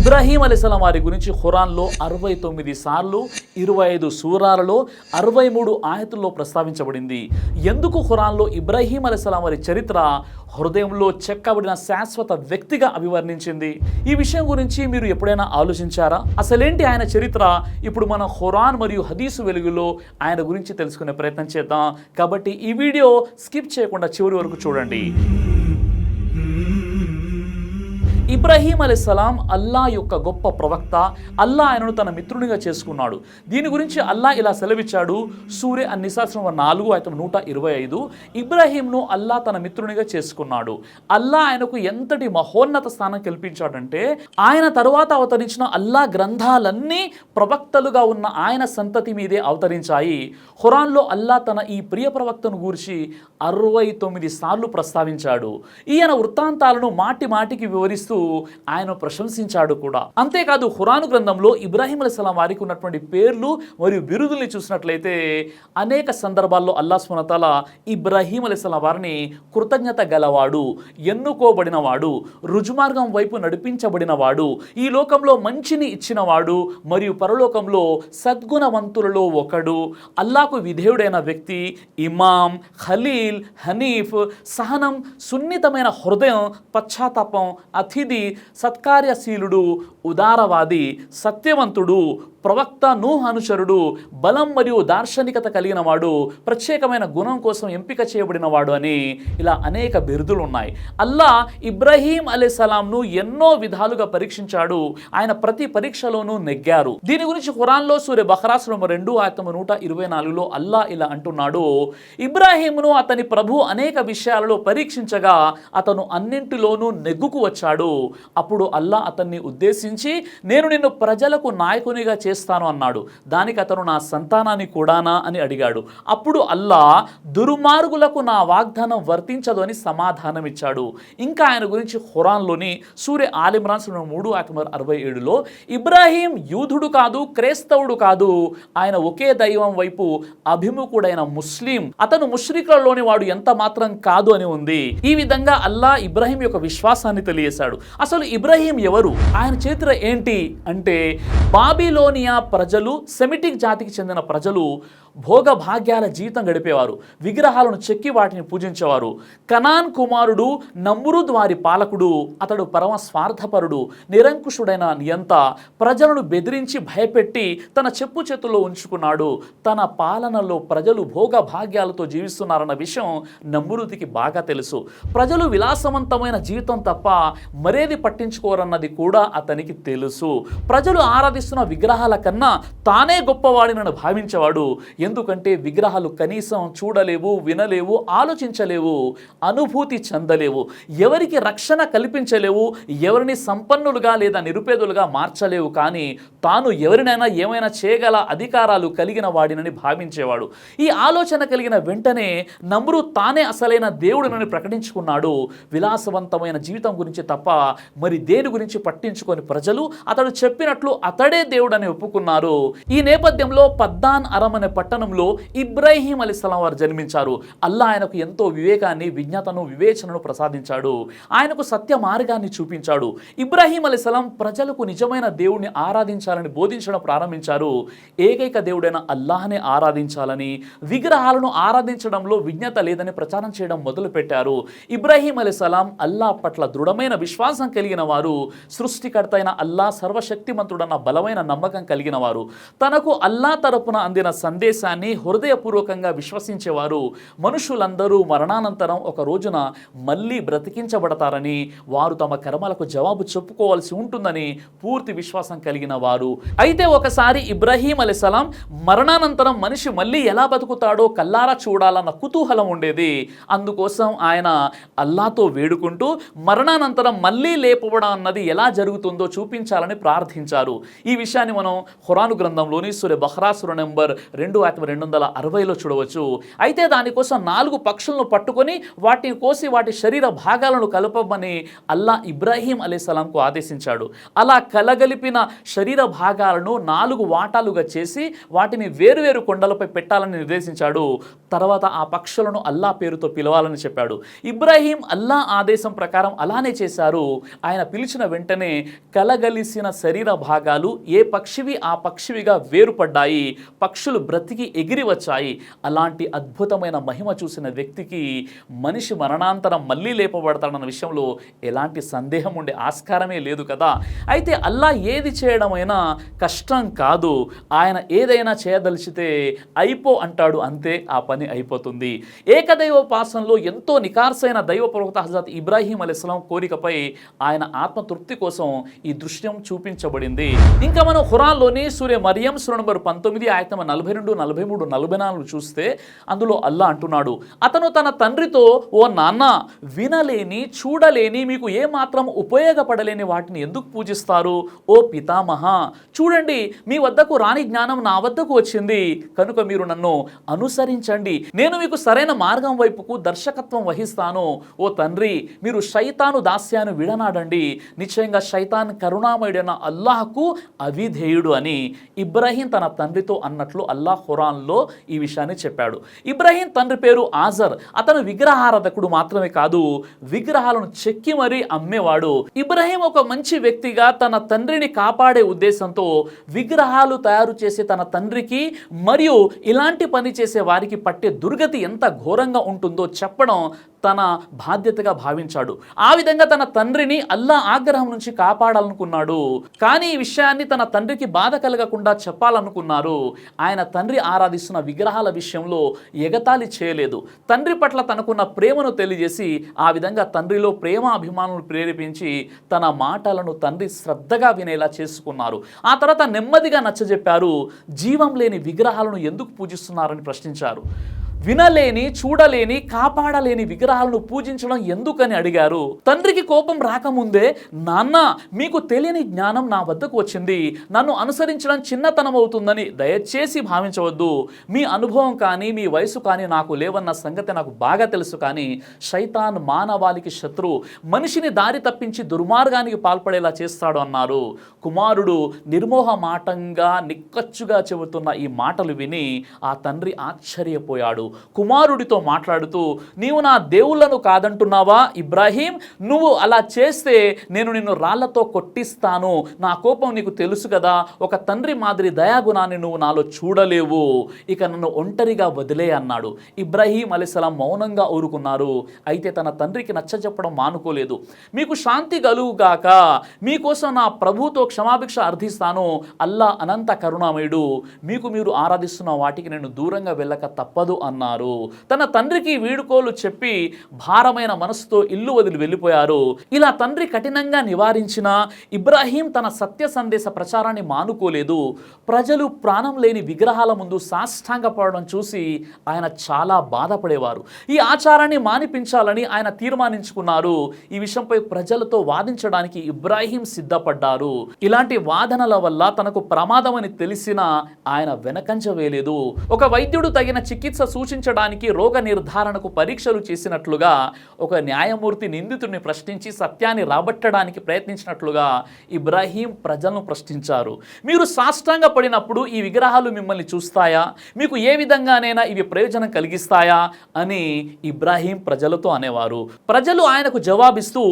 ఇబ్రాహీం అలైహిస్సలాం వారి గురించి ఖురాన్లో 69 సార్లు 25 సూరాలలో 63 ఆయతుల్లో ప్రస్తావించబడింది. ఎందుకు ఖురాన్లో ఇబ్రాహీం అలైహిస్సలాం వారి చరిత్ర హృదయంలో చెక్కబడిన శాశ్వత వ్యక్తిగా అభివర్ణించింది? ఈ విషయం గురించి మీరు ఎప్పుడైనా ఆలోచించారా? అసలేంటి ఆయన చరిత్ర? ఇప్పుడు మనం ఖురాన్ మరియు హదీసు వెలుగులో ఆయన గురించి తెలుసుకునే ప్రయత్నం చేద్దాం. కాబట్టి ఈ వీడియో స్కిప్ చేయకుండా చివరి వరకు చూడండి. ఇబ్రాహీం అలైహిస్సలాం అల్లా యొక్క గొప్ప ప్రవక్త. అల్లా ఆయనను తన మిత్రునిగా చేసుకున్నాడు. దీని గురించి అల్లా ఇలా సెలవిచ్చాడు. సూరే అన్-నిసా 4:125. ఇబ్రాహీంను అల్లా తన మిత్రునిగా చేసుకున్నాడు. అల్లా ఆయనకు ఎంతటి మహోన్నత స్థానం కల్పించాడంటే, ఆయన తరువాత అవతరించిన అల్లా గ్రంథాలన్నీ ప్రవక్తలుగా ఉన్న ఆయన సంతతి మీదే అవతరించాయి. ఖురాన్లో అల్లా తన ఈ ప్రియ ప్రవక్తను గూర్చి 69 సార్లు ప్రస్తావించాడు. ఈయన వృత్తాంతాలను మాటి మాటికి వివరిస్తూ ఆయన ప్రశంసించాడు కూడా. అంతేకాదు ఖురాను గ్రంథంలో ఇబ్రాహీం అలైహిస్సలాం వారికి ఉన్నటువంటి పేర్లు మరియు బిరుదుల్ని చూసినట్లయితే అనేక సందర్భాల్లో అల్లాహ్ సుబ్హానహు వ తఆలా ఇబ్రాహీం అలైహిస్సలాం వారిని కృతజ్ఞత గలవాడు, ఎన్నుకోబడినవాడు, రుజుమార్గం వైపు నడిపించబడినవాడు, ఈ లోకంలో మంచిని ఇచ్చినవాడు మరియు పరలోకంలో సద్గుణవంతులలో ఒకడు, అల్లాకు విధేయుడైన వ్యక్తి, ఇమాం, ఖలీల్, హనీఫ్, సహనం, సున్నితమైన హృదయం, పశ్చాత్తాపం, అతిథి, సత్కార్యశీలుడు, ఉదారవాది, సత్యవంతుడు, ప్రవక్త నూహ్ అనుచరుడు, బలం మరియు దార్శనికత కలిగిన వాడు, ప్రత్యేకమైన గుణం కోసం ఎంపిక చేయబడినవాడు అని ఇలా అనేక బిరుదులు ఉన్నాయి. అల్లా ఇబ్రాహీం అలైహిస్సలాంను ఎన్నో విధాలుగా పరీక్షించాడు. ఆయన ప్రతి పరీక్షలోనూ నెగ్గారు. దీని గురించి ఖురాన్లో సూరే బఖరా 2:124లో అల్లా ఇలా అంటున్నాడు. ఇబ్రాహీంను అతని ప్రభు అనేక విషయాలలో పరీక్షించగా అతను అన్నింటిలోనూ నెగ్గుకు వచ్చాడు. అప్పుడు అల్లా అతన్ని ఉద్దేశించి, నేను నిన్ను ప్రజలకు నాయకునిగా చేస్తాను అన్నాడు. దానికి అతను, నా సంతానాన్ని కూడానా అని అడిగాడు. అప్పుడు అల్లా, దుర్మార్గులకు నా వాగ్దానం వర్తించదు అని సమాధానం ఇచ్చాడు. ఇంకా ఆయన గురించి ఖురాన్లోని సూరే ఆల్ ఇమ్రాన్ 3:67లో, ఇబ్రాహీం యూదుడు కాదు, క్రైస్తవుడు కాదు, ఆయన ఒకే దైవం వైపు అభిముఖుడైన ముస్లిం, అతను ముష్రికులలోని వాడు ఎంత మాత్రం కాదు అని ఉంది. ఈ విధంగా అల్లా ఇబ్రాహీం యొక్క విశ్వాసాన్ని తెలియజేశాడు. అసలు ఇబ్రాహీం ఎవరు? ఆయన చరిత్ర ఏంటి అంటే, బాబిలోనియా ప్రజలు, సెమిటిక్ జాతికి చెందిన ప్రజలు భోగభాగ్యాల జీవితం గడిపేవారు. విగ్రహాలను చెక్కి వాటిని పూజించేవారు. కనాన్ కుమారుడు నమ్రుద్ వారి పాలకుడు. అతడు పరమ స్వార్థపరుడు, నిరంకుశుడైన నియంత. ప్రజలను బెదిరించి భయపెట్టి తన చెప్పు చేతుల్లో ఉంచుకున్నాడు. తన పాలనలో ప్రజలు భోగభాగ్యాలతో జీవిస్తున్నారన్న విషయం నమ్రుద్కి బాగా తెలుసు. ప్రజలు విలాసవంతమైన జీవితం తప్ప మరేది పట్టించుకోరన్నది కూడా అతనికి తెలుసు. ప్రజలు ఆరాధిస్తున్న విగ్రహాల కన్నా తానే గొప్పవాడినని భావించేవాడు. ఎందుకంటే విగ్రహాలు కనీసం చూడలేవు, వినలేవు, ఆలోచించలేవు, అనుభూతి చెందలేవు, ఎవరికి రక్షణ కల్పించలేవు, ఎవరిని సంపన్నులుగా లేదా నిరుపేదలుగా మార్చలేవు. కానీ తాను ఎవరినైనా ఏమైనా చేయగల అధికారాలు కలిగిన వాడినని భావించేవాడు. ఈ ఆలోచన కలిగిన వెంటనే నమ్రుద్ తానే అసలైన దేవుడినని ప్రకటించుకున్నాడు. విలాసవంతమైన జీవితం గురించి తప్ప మరి దేని గురించి పట్టించుకొని ప్రజలు అతడు చెప్పినట్లు అతడే దేవుడని ఒప్పుకున్నారు. ఈ నేపథ్యంలో పద్దాన్ అరం అనే పట్టణంలో ఇబ్రాహీం అలైహిస్సలాం వారు జన్మించారు. అల్లా ఆయనకు ఎంతో వివేకాన్ని, విజ్ఞతను, వివేచనను ప్రసాదించాడు. ఆయనకు సత్య మార్గాన్ని చూపించాడు. ఇబ్రాహీం అలైహిస్సలాం ప్రజలకు నిజమైన దేవుణ్ణి ఆరాధించాలని బోధించడం ప్రారంభించారు. ఏకైక దేవుడైన అల్లాహ్నే ఆరాధించాలని, విగ్రహాలను ఆరాధించడంలో విజ్ఞత లేదని ప్రచారం చేయడం మొదలుపెట్టారు. ఇబ్రాహీం అలైహిస్సలాం అల్లా పట్ల దృఢమైన విశ్వాసం కలిగిన వారు, సృష్టికర్త అయిన అల్లా సర్వశక్తిమంతుడన్న బలమైన నమ్మకం కలిగిన వారు, తనకు అల్లా తరపున అందిన సందేశాన్ని హృదయపూర్వకంగా విశ్వసించేవారు. మనుషులందరూ మరణానంతరం ఒక రోజున మళ్ళీ బ్రతికించబడతారని, వారు తమ కర్మలకు జవాబు చెప్పుకోవాల్సి ఉంటుందని పూర్తి విశ్వాసం కలిగిన వారు. అయితే ఒకసారి ఇబ్రాహీం అలైహిస్సలాం మరణానంతరం మనిషి మళ్ళీ ఎలా బతుకుతాడో కల్లారా చూడాలన్న కుతూహలం ఉండేది. అందుకోసం ఆయన అల్లాతో వేడుకుంటూ మరణానంతరం మళ్ళీ లేపబడం అన్నది ఎలా జరుగుతుందో చూపించాలని ప్రార్థించారు. ఈ విషయాన్ని మనం ఖురాను గ్రంథంలోని సూర బహ్రా సూర నెంబర్ 2:260లో చూడవచ్చు. అయితే దానికోసం 4 పక్షులను పట్టుకొని వాటిని కోసి వాటి శరీర భాగాలను కలపమని అల్లా ఇబ్రాహీం అలైహిస్సలాంకు ఆదేశించాడు. అలా కలగలిపిన శరీర భాగాలను 4 వాటాలుగా చేసి వాటిని వేరువేరు కొండలపై పెట్టాలని నిర్దేశించాడు. తర్వాత ఆ పక్షులను అల్లా పేరుతో పిలవాలని చెప్పాడు. ఇబ్రాహీం అల్లా ఆదేశం ప్రకారం అలానే చేశారు. ఆయన పిలిచిన వెంటనే కలగలిసిన శరీర భాగాలు ఏ పక్షివి ఆ పక్షివిగా వేరుపడ్డాయి. పక్షులు బ్రతికి ఎగిరి వచ్చాయి. అలాంటి అద్భుతమైన మహిమ చూసిన వ్యక్తికి మనిషి మరణాంతరం మళ్ళీ లేపబడతాడన్న విషయంలో ఎలాంటి సందేహం ఉండే ఆస్కారమే లేదు కదా. అయితే అల్లా ఏది చేయడమైనా కష్టం కాదు. ఆయన ఏదైనా చేయదలిచితే అయిపో అంటాడు, అంతే, ఆ పని అయిపోతుంది. ఏకదైవోపాసనలో ఎంతో నికార్సైన దైవ ప్రవక్త హజరత్ ఇబ్రాహీం అలైహిస్సలాం కోరికపై ఆయన ఆత్మతృప్తి కోసం ఈ దృశ్యం చూపించబడింది. ఇంకా మనం ఖురాన్లోని సూర మరియం సూర నంబర్ 19 ఆయత 42, 43, 44 చూస్తే అందులో అల్లా అంటున్నాడు, అతను తన తండ్రితో, ఓ నాన్న, వినలేని చూడలేని మీకు ఏమాత్రం ఉపయోగపడలేని వాటిని ఎందుకు పూజిస్తారు? ఓ పితామహ, చూడండి, మీ వద్దకు రాని జ్ఞానం నా వద్దకు వచ్చింది కనుక మీరు నన్ను అనుసరించండి. నేను మీకు సరైన మార్గం వైపుకు దర్శకత్వం వహిస్తాను. ఓ తండ్రి, మీరు శైతాను దాస్యాన్ని విడనాడండి. నిశ్చయంగా శైతాన్ కరుణామయుడైన అల్లాహకు అవిధేయుడు అని ఇబ్రాహీం తన తండ్రితో అన్నట్లు అల్లాహ్ ఖురాన్లో ఈ విషయాన్ని చెప్పాడు. ఇబ్రాహీం తండ్రి పేరు ఆజర్. అతను విగ్రహారాధకుడు మాత్రమే కాదు, విగ్రహాలను చెక్కి మరీ అమ్మేవాడు. ఇబ్రాహీం ఒక మంచి వ్యక్తిగా తన తండ్రిని కాపాడే ఉద్దేశంతో విగ్రహాలు తయారు చేసే తన తండ్రికి మరియు ఇలాంటి పని చేసే వారికి పట్టే దుర్గతి ఎంత ఘోరంగా ఉంటుందో చెప్పడం తన బాధ్యతగా భావించాడు. ఆ విధంగా తన తండ్రిని అల్లా ఆగ్రహం నుంచి కాపాడాలనుకున్నాడు. కానీ ఈ విషయాన్ని తన తండ్రికి బాధ కలగకుండా చెప్పాలనుకున్నారు. ఆయన తండ్రి ఆరాధిస్తున్న విగ్రహాల విషయంలో ఎగతాళి చేయలేదు. తండ్రి పట్ల తనకున్న ప్రేమను తెలియజేసి ఆ విధంగా తండ్రిలో ప్రేమ అభిమానులు ప్రేరేపించి తన మాటలను తండ్రి శ్రద్ధగా వినేలా చేసుకున్నారు. ఆ తర్వాత నెమ్మదిగా నచ్చజెప్పారు. జీవం లేని విగ్రహాలను ఎందుకు పూజిస్తున్నారని ప్రశ్నించారు. వినలేని చూడలేని కాపాడలేని విగ్రహాలను పూజించడం ఎందుకని అడిగారు. తండ్రికి కోపం రాకముందే, నాన్న, మీకు తెలియని జ్ఞానం నా వద్దకు వచ్చింది, నన్ను అనుసరించడం చిన్నతనం అవుతుందని దయచేసి భావించవద్దు. మీ అనుభవం కానీ మీ వయసు కానీ నాకు లేవన్న సంగతి నాకు బాగా తెలుసు. కానీ శైతాన్ మానవాళికి శత్రువు, మనిషిని దారి తప్పించి దుర్మార్గానికి పాల్పడేలా చేస్తాడు అన్నారు. కుమారుడు నిర్మోహమాటంగా నిక్కచ్చుగా చెబుతున్న ఈ మాటలు విని ఆ తండ్రి ఆశ్చర్యపోయాడు. కుమారుడితో మాట్లాడుతూ, నీవు నా దేవుళ్లను కాదంటున్నావా ఇబ్రాహీం? నువ్వు అలా చేస్తే నేను నిన్ను రాళ్లతో కొట్టిస్తాను. నా కోపం నీకు తెలుసు కదా. ఒక తండ్రి మాదిరి దయాగుణాన్ని నువ్వు నాలో చూడలేవు. ఇక నన్ను ఒంటరిగా వదిలే అన్నాడు. ఇబ్రాహీం అలైహిస్సలాం మౌనంగా ఊరుకున్నారు. అయితే తన తండ్రికి నచ్చజెప్పడం మానుకోలేదు. మీకు శాంతి కలుగుగాక, మీకోసం నా ప్రభుతో క్షమాభిక్ష అర్థిస్తాను. అల్లా అనంత కరుణామయుడు. మీకు మీరు ఆరాధిస్తున్న వాటికి నేను దూరంగా వెళ్ళక తప్పదు అన్నారు. తన తండ్రికి వీడుకోలు చెప్పి భారమైన మనసుతో ఇల్లు వదిలి వెళ్ళిపోయారు. ఇలా తండ్రి కఠినంగా నివారించిన ఇబ్రాహీం తన సత్య సందేశ ప్రచారాన్ని మానుకోలేదు. ప్రజలు ప్రాణం లేని విగ్రహాల ముందు సాష్టాంగపడడం చూసి ఆయన చాలా బాధపడేవారు. ఈ ఆచారాన్ని మానిపించాలని ఆయన తీర్మానించుకున్నారు. ఈ విషయంపై ప్రజలతో వాదించడానికి ఇబ్రాహీం సిద్ధపడ్డారు. ఇలాంటి వాదనల వల్ల తనకు ప్రమాదమని తెలిసినా ఆయన వెనకంజ వేయలేదు. ఒక వైద్యుడు తగిన చికిత్స సూచించడానికి రోగ నిర్ధారణకు పరీక్షలు చేసినట్లుగా ఒక న్యాయమూర్తి నిందితుడిని ప్రశ్నించి సత్యాన్ని రాబట్టడానికి ప్రయత్నించినట్లుగా ఇబ్రాహీం ప్రజలను ప్రశ్నించారు. మీరు సాష్టాంగ పడినప్పుడు ఈ విగ్రహాలు మిమ్మల్ని చూస్తాయా? మీకు ఏ విధంగానైనా ఇవి ప్రయోజనం కలిగిస్తాయా అని ఇబ్రాహీం ప్రజలతో అనేవారు. ప్రజలు ఆయనకు జవాబిస్తూ,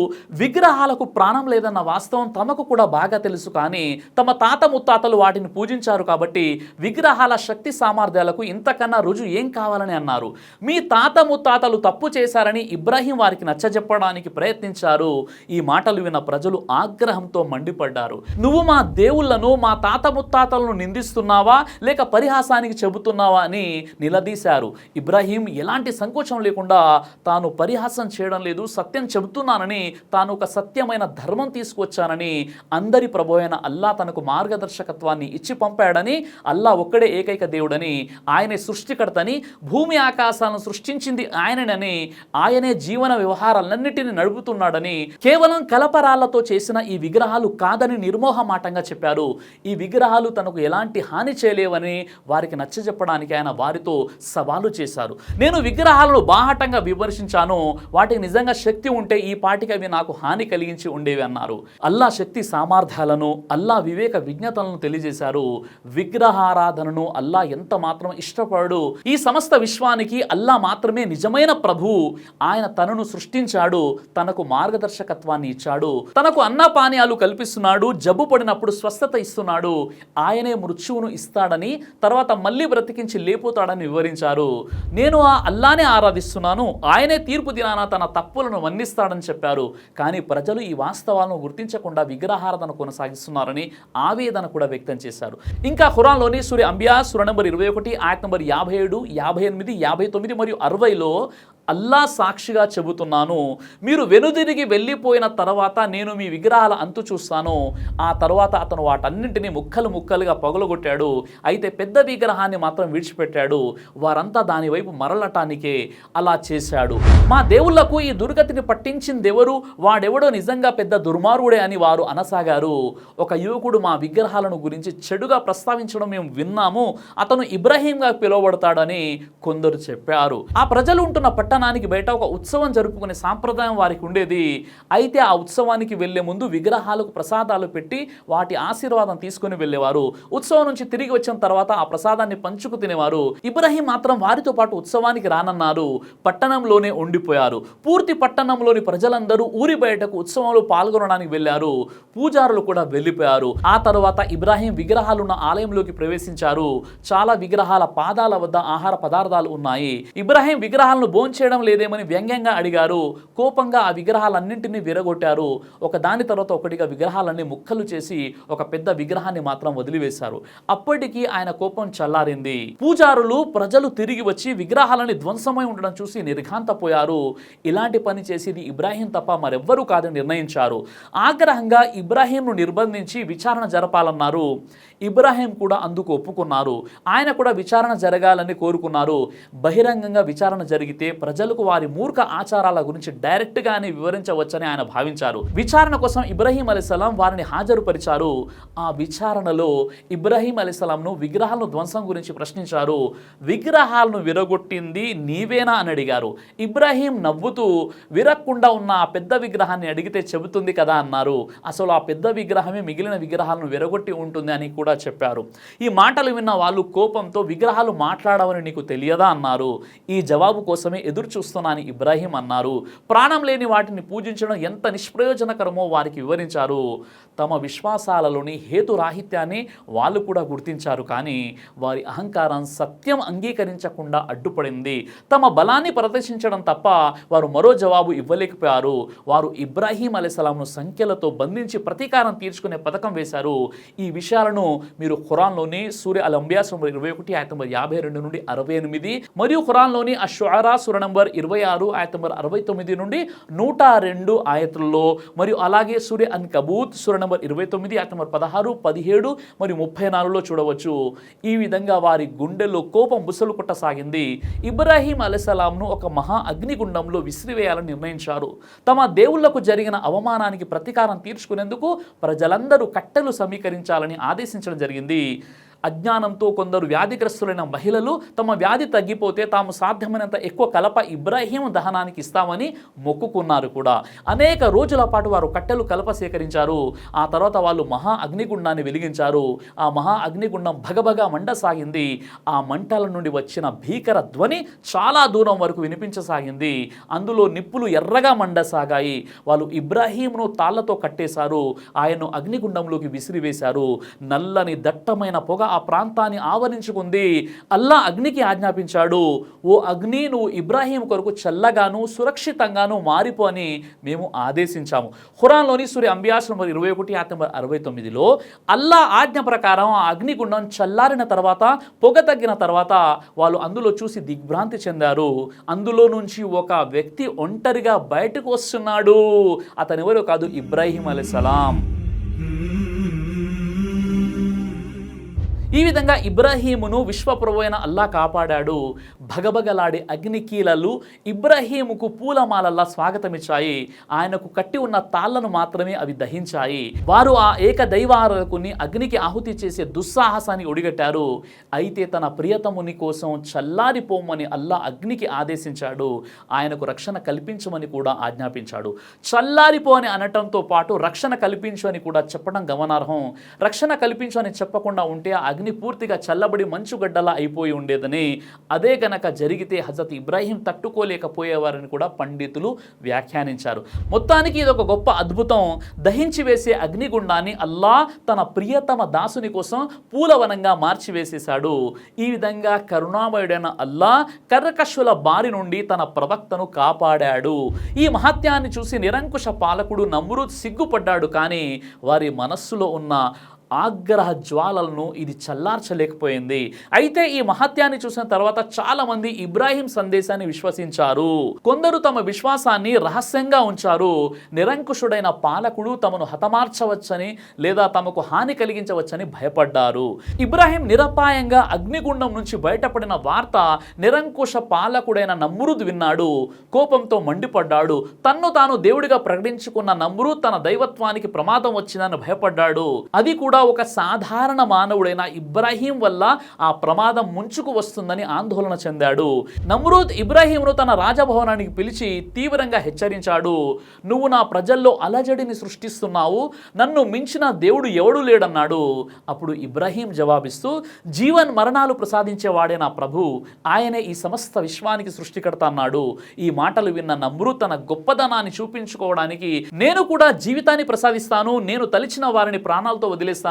విగ్రహాలకు ప్రాణం లేదన్న వాస్తవం తమకు కూడా బాగా తెలుసు. కానీ తమ తాత ముత్తాతలు వాటిని పూజించారు కాబట్టి విగ్రహాల శక్తి సామర్థ్యాలకు ఇంతకన్నా రుజువు ఏం కావాలని అన్నారు. మీ తాత ముత్తాతలు తప్పు చేశారని ఇబ్రాహీం వారికి నచ్చజెప్పడానికి ప్రయత్నించారు. ఈ మాటలు విన్న ప్రజలు ఆగ్రహంతో మండిపడ్డారు. నువ్వు మా దేవుళ్లను, మా తాత ముత్తాతలను నిందిస్తున్నావా లేక పరిహాసానికి చెబుతున్నావా అని నిలదీశారు. ఇబ్రాహీం ఎలాంటి సంకోచం లేకుండా తాను పరిహాసం చేయడం లేదు, సత్యం చెబుతున్నానని, తాను ఒక సత్యమైన ధర్మం తీసుకొచ్చానని, అందరి ప్రభువైన అల్లా తనకు మార్గదర్శకత్వాన్ని ఇచ్చి పంపాడని, అల్లా ఒక్కడే ఏకైక దేవుడని, ఆయనే సృష్టికర్తని, భూమి ఆకాశాలను సృష్టించింది ఆయననని, ఆయనే జీవన వ్యవహారాలన్నిటిని నడుపుతున్నాడని, కేవలం కలపరాళ్లతో చేసిన ఈ విగ్రహాలు కాదని నిర్మోహమాటంగా చెప్పారు. ఈ విగ్రహాలు తనకు ఎలాంటి హాని చేయలేవని వారికి నచ్చజెప్పడానికి ఆయన వారితో సవాలు చేశారు. నేను విగ్రహాలను బాహాటంగా విమర్శించాను, వాటికి నిజంగా శక్తి ఉంటే ఈ పాటికి అవి నాకు హాని కలిగించి ఉండేవి అన్నారు. అల్లా శక్తి సామర్థ్యాలను, అల్లా వివేక విజ్ఞతలను తెలియజేశారు. విగ్రహారాధనను అల్లా ఎంత మాత్రం ఇష్టపడు. ఈ సమస్త విశ్వానికి అల్లా మాత్రమే నిజమైన ప్రభువు. ఆయన తనను సృష్టించాడు, తనకు మార్గదర్శకత్వాన్ని ఇచ్చాడు, తనకు అన్నపానీయాలు కల్పిస్తున్నాడు, జబ్బు పడినప్పుడు స్వస్థత ఇస్తున్నాడు, ఆయనే మృత్యువును ఇస్తాడని తర్వాత మళ్ళీ బ్రతికించి లేపుతాడని వివరించారు. నేను ఆ అల్లానే ఆరాధిస్తున్నాను, ఆయనే తీర్పు దినాన తన తప్పులను మన్నిస్తాడని చెప్పారు. కానీ ప్రజలు ఈ వాస్తవాలను గుర్తించకుండా విగ్రహారాధన కొనసాగిస్తున్నారని ఆవేదన కూడా వ్యక్తం చేశారు. ఇంకా ఖురాన్లోని సూర అంబియా సూర నంబర్ 21 ఆయత్ నంబర్ 57, 58, 59 మరియు 60లో అల్లా సాక్షిగా చెబుతున్నాను, మీరు వెనుదిరిగి వెళ్ళిపోయిన తర్వాత నేను మీ విగ్రహాల అంతు చూస్తాను. ఆ తర్వాత అతను వాటన్నింటినీ ముక్కలు ముక్కలుగా పగలగొట్టాడు, అయితే పెద్ద విగ్రహాన్ని మాత్రం విడిచిపెట్టాడు. వారంతా దాని వైపు మరలటానికే అలా చేశాడు. మా దేవుళ్లకు ఈ దుర్గతిని పట్టించిందెవరు? వాడెవడో నిజంగా పెద్ద దుర్మార్గుడే అని వారు అనసాగారు. ఒక యువకుడు మా విగ్రహాలను గురించి చెడుగా ప్రస్తావించడం మేము విన్నాము, అతను ఇబ్రాహీంగా పిలువబడతాడని కొందరు చెప్పారు. ఆ ప్రజలు ఉంటున్న పట్టణానికి బయట ఒక ఉత్సవం జరుపుకునే సాంప్రదాయం వారికి ఉండేది. అయితే ఆ ఉత్సవానికి వెళ్లే ముందు విగ్రహాలకు ప్రసాదాలు పెట్టి వాటి ఆశీర్వాదం తీసుకుని వెళ్ళేవారు. ఉత్సవం నుంచి తిరిగి వచ్చిన తర్వాత ఆ ప్రసాదాన్ని పంచుకు తినేవారు. ఇబ్రాహీం మాత్రం వారితో పాటు ఉత్సవానికి రానన్నారు, పట్టణంలోనే ఉండిపోయారు. పూర్తి పట్టణంలోని ప్రజలందరూ ఊరి బయటకు ఉత్సవంలో పాల్గొనడానికి వెళ్లారు. పూజారులు కూడా వెళ్ళిపోయారు. ఆ తర్వాత ఇబ్రాహీం విగ్రహాలున్న ఆలయంలోకి ప్రవేశించారు. చాలా విగ్రహాల పాదాల వద్ద ఆహార పదార్థాలు ఉన్నాయి. ఇబ్రాహీం విగ్రహాలను భోంచేయడం లేదేమని వ్యంగ్యంగా అడిగారు. కోపంగా ఆ విగ్రహాలన్నింటినీ విరగొట్టారు. ఒక దాని తర్వాత ఒకటిగా విగ్రహాలన్నీ ముక్కలు చేసి ఒక పెద్ద విగ్రహాన్ని మాత్రం వదిలివేశారు. అప్పటికి ఆయన కోపం చల్లారింది. పూజారులు ప్రజలు తిరిగి వచ్చి విగ్రహాలని ధ్వంసమై ఉండడం చూసి నిర్ఘాంతపోయారు. ఇలాంటి పని చేసేది ఇబ్రాహీం తప్ప మరెవ్వరూ కాదని నిర్ణయించారు. ఆగ్రహంగా ఇబ్రాహీంను నిర్బంధించి విచారణ జరపాలన్నారు. ఇబ్రాహీం కూడా అందుకు ఒప్పుకున్నారు. ఆయన కూడా విచారణ జరగాలని కోరుకున్నారు. బహిరంగంగా విచారణ జరిగితే ప్రజలకు వారి మూర్ఖ ఆచారాల గురించి డైరెక్ట్గానే వివరించవచ్చని ఆయన భావించారు. విచారణ కోసం ఇబ్రాహీం అలైహిస్సలాం వారిని హాజరుపరిచారు. ఆ విచారణలో ఇబ్రాహీం అలైహిస్సలాంను విగ్రహాలను ధ్వంసం గురించి ప్రశ్నించారు. విగ్రహాలను విరగొట్టింది నీవేనా అని అడిగారు. ఇబ్రాహీం నవ్వుతూ విరక్కుండా ఉన్న ఆ పెద్ద విగ్రహాన్ని అడిగితే చెబుతుంది కదా అన్నారు. అసలు ఆ పెద్ద విగ్రహమే మిగిలిన విగ్రహాలను విరగొట్టి ఉంటుంది అని కూడా చెప్పారు. ఈ మాటలు విన్న వాళ్ళు కోపంతో విగ్రహాలు మాట్లాడవని నీకు తెలియదా అన్నారు. ఈ జవాబు కోసమే ఎదురు చూస్తున్నానని ఇబ్రాహీం అన్నారు. ప్రాణం లేని వాటిని పూజించడం ఎంత నిష్ప్రయోజనకరమో వారికి వివరించారు. తమ విశ్వాసాలలోని హేతురాహిత్యాన్ని వాళ్ళు కూడా గుర్తించారు. కానీ వారి అహంకారం సత్యం అంగీకరించకుండా అడ్డుపడింది. తమ బలాన్ని ప్రదర్శించడం తప్ప వారు మరో జవాబు ఇవ్వలేకపోయారు. వారు ఇబ్రాహీం అలైహిస్సలాంను సంఖ్యలతో బంధించి ప్రతీకారం తీర్చుకునే పథకం వేశారు. ఈ విషయాలను మీరు ఖురాన్లోని సూర అల్ అంబియా సూర 21 ఆయత్ నంబర్ 52 నుండి 68 మరియు ఖురాన్లోని అష్-షుఅరా సూర నంబర్ 26 ఆయత్ నంబర్ 69 నుండి 102 ఆయతుల్లో మరియు అలాగే సూర అన్కబూత్ సూర నంబర్ 29 ఆయత్ నంబర్ 16, 17 మరియు 34లో చూడవచ్చు. ఈ విధంగా వారి గుండెల్లో కోపం బుసలు కొట్టసాగింది. ఇబ్రాహీం అలైహిస్సలాంను ఒక మహా అగ్నిగుండంలో విసిరివేయాలని నిర్ణయించారు. తమ దేవుళ్లకు జరిగిన అవమానానికి ప్రతీకారం తీర్చుకునేందుకు ప్రజలందరూ కట్టెలు సమీకరించాలని ఆదేశించడం జరిగింది. అజ్ఞానంతో కొందరు వ్యాధిగ్రస్తులైన మహిళలు తమ వ్యాధి తగ్గిపోతే తాము సాధ్యమైనంత ఎక్కువ కలప ఇబ్రాహీం దహనానికి ఇస్తామని మొక్కుకున్నారు కూడా. అనేక రోజుల పాటు వారు కట్టెలు కలప సేకరించారు. ఆ తర్వాత వాళ్ళు మహా అగ్నిగుండాన్ని వెలిగించారు. ఆ మహా అగ్నిగుండం భగభగా మండసాగింది. ఆ మంటల నుండి వచ్చిన భీకర ధ్వని చాలా దూరం వరకు వినిపించసాగింది. అందులో నిప్పులు ఎర్రగా మండసాగాయి. వాళ్ళు ఇబ్రాహీంను తాళ్లతో కట్టేశారు. ఆయన్ను అగ్నిగుండంలోకి విసిరివేశారు. నల్లని దట్టమైన పొగ ఆ ప్రాంతాన్ని ఆవరించుకుంది. అల్లా అగ్నికి ఆజ్ఞాపించాడు, ఓ అగ్ని, నువ్వు ఇబ్రాహీం కొరకు చల్లగాను సురక్షితంగాను మారిపో అని మేము ఆదేశించాము. ఖురాన్లోని సూర అంబియా నంబర్ 21 ఆయత్ నంబర్ 69లో అల్లా ఆజ్ఞ ప్రకారం ఆ అగ్నిగుండం చల్లారిన తర్వాత పొగ తగ్గిన తర్వాత వాళ్ళు అందులో చూసి దిగ్భ్రాంతి చెందారు. అందులో నుంచి ఒక వ్యక్తి ఒంటరిగా బయటకు వస్తున్నాడు. అతను ఎవరో కాదు, ఇబ్రాహీం అలైహిస్సలాం. ఈ విధంగా ఇబ్రాహీమును విశ్వప్రభు అయిన అల్లా కాపాడాడు. భగభగలాడే అగ్నికీలలు ఇబ్రాహీముకు పూలమాలల్లా స్వాగతమిచ్చాయి. ఆయనకు కట్టి ఉన్న తాళ్లను మాత్రమే అవి దహించాయి. వారు ఆ ఏక దైవారాధకుని అగ్నికి ఆహుతి చేసే దుస్సాహసాన్ని ఒడిగట్టారు. అయితే తన ప్రియతముని కోసం చల్లారిపోమని అల్లా అగ్నికి ఆదేశించాడు. ఆయనకు రక్షణ కల్పించమని కూడా ఆజ్ఞాపించాడు. చల్లారిపో అని అనటంతో పాటు రక్షణ కల్పించు అని కూడా చెప్పడం గమనార్హం. రక్షణ కల్పించు అని చెప్పకుండా ఉంటే ఆ అగ్ని పూర్తిగా చల్లబడి మంచుగడ్డలా అయిపోయి ఉండేదని, అదే గనక జరిగితే హజరత్ ఇబ్రాహీం తట్టుకోలేకపోయేవారని కూడా పండితులు వ్యాఖ్యానించారు. మొత్తానికి ఇది ఒక గొప్ప అద్భుతం. దహించి వేసే అగ్నిగుండాన్ని అల్లా తన ప్రియతమ దాసుని కోసం పూలవనంగా మార్చివేసేశాడు. ఈ విధంగా కరుణామయుడైన అల్లా కర్కశుల బారి నుండి తన ప్రవక్తను కాపాడాడు. ఈ మహత్యాన్ని చూసి నిరంకుశ పాలకుడు నమ్రూద్ సిగ్గుపడ్డాడు. కానీ వారి మనస్సులో ఉన్న ఆగ్రహ జ్వాలలను ఇది చల్లార్చలేకపోయింది. అయితే ఈ మహత్యాన్ని చూసిన తర్వాత చాలా మంది ఇబ్రాహీం సందేశాన్ని విశ్వసించారు. కొందరు తమ విశ్వాసాన్ని రహస్యంగా ఉంచారు. నిరంకుశుడైన పాలకుడు తమను హతమార్చవచ్చని లేదా తమకు హాని కలిగించవచ్చని భయపడ్డారు. ఇబ్రాహీం నిరపాయంగా అగ్నిగుండం నుంచి బయటపడిన వార్త నిరంకుశ పాలకుడైన నమ్రూద్ విన్నాడు. కోపంతో మండిపడ్డాడు. తన్ను తాను దేవుడిగా ప్రకటించుకున్న నమ్రూద్ తన దైవత్వానికి ప్రమాదం వచ్చిందని భయపడ్డాడు. అది కూడా ఒక సాధారణ మానవుడైన ఇబ్రాహీం వల్ల ఆ ప్రమాదం ముంచుకు వస్తుందని ఆందోళన చెందాడు. నమ్రూద్ ఇబ్రాహీంను తన రాజభవనానికి పిలిచి తీవ్రంగా హెచ్చరించాడు. నువ్వు నా ప్రజల్లో అలజడిని సృష్టిస్తున్నావు, నన్ను మించిన దేవుడు ఎవడు లేడన్నాడు. అప్పుడు ఇబ్రాహీం జవాబిస్తూ, జీవన్ మరణాలు ప్రసాదించేవాడే నా ప్రభు, ఆయనే ఈ సమస్త విశ్వానికి సృష్టికర్త అన్నాడు. ఈ మాటలు విన్న నమ్రూద్ తన గొప్పదనాన్ని చూపించుకోవడానికి, నేను కూడా జీవితాన్ని ప్రసాదిస్తాను, నేను తలిచిన వారిని ప్రాణాలతో వదిలేస్తాను,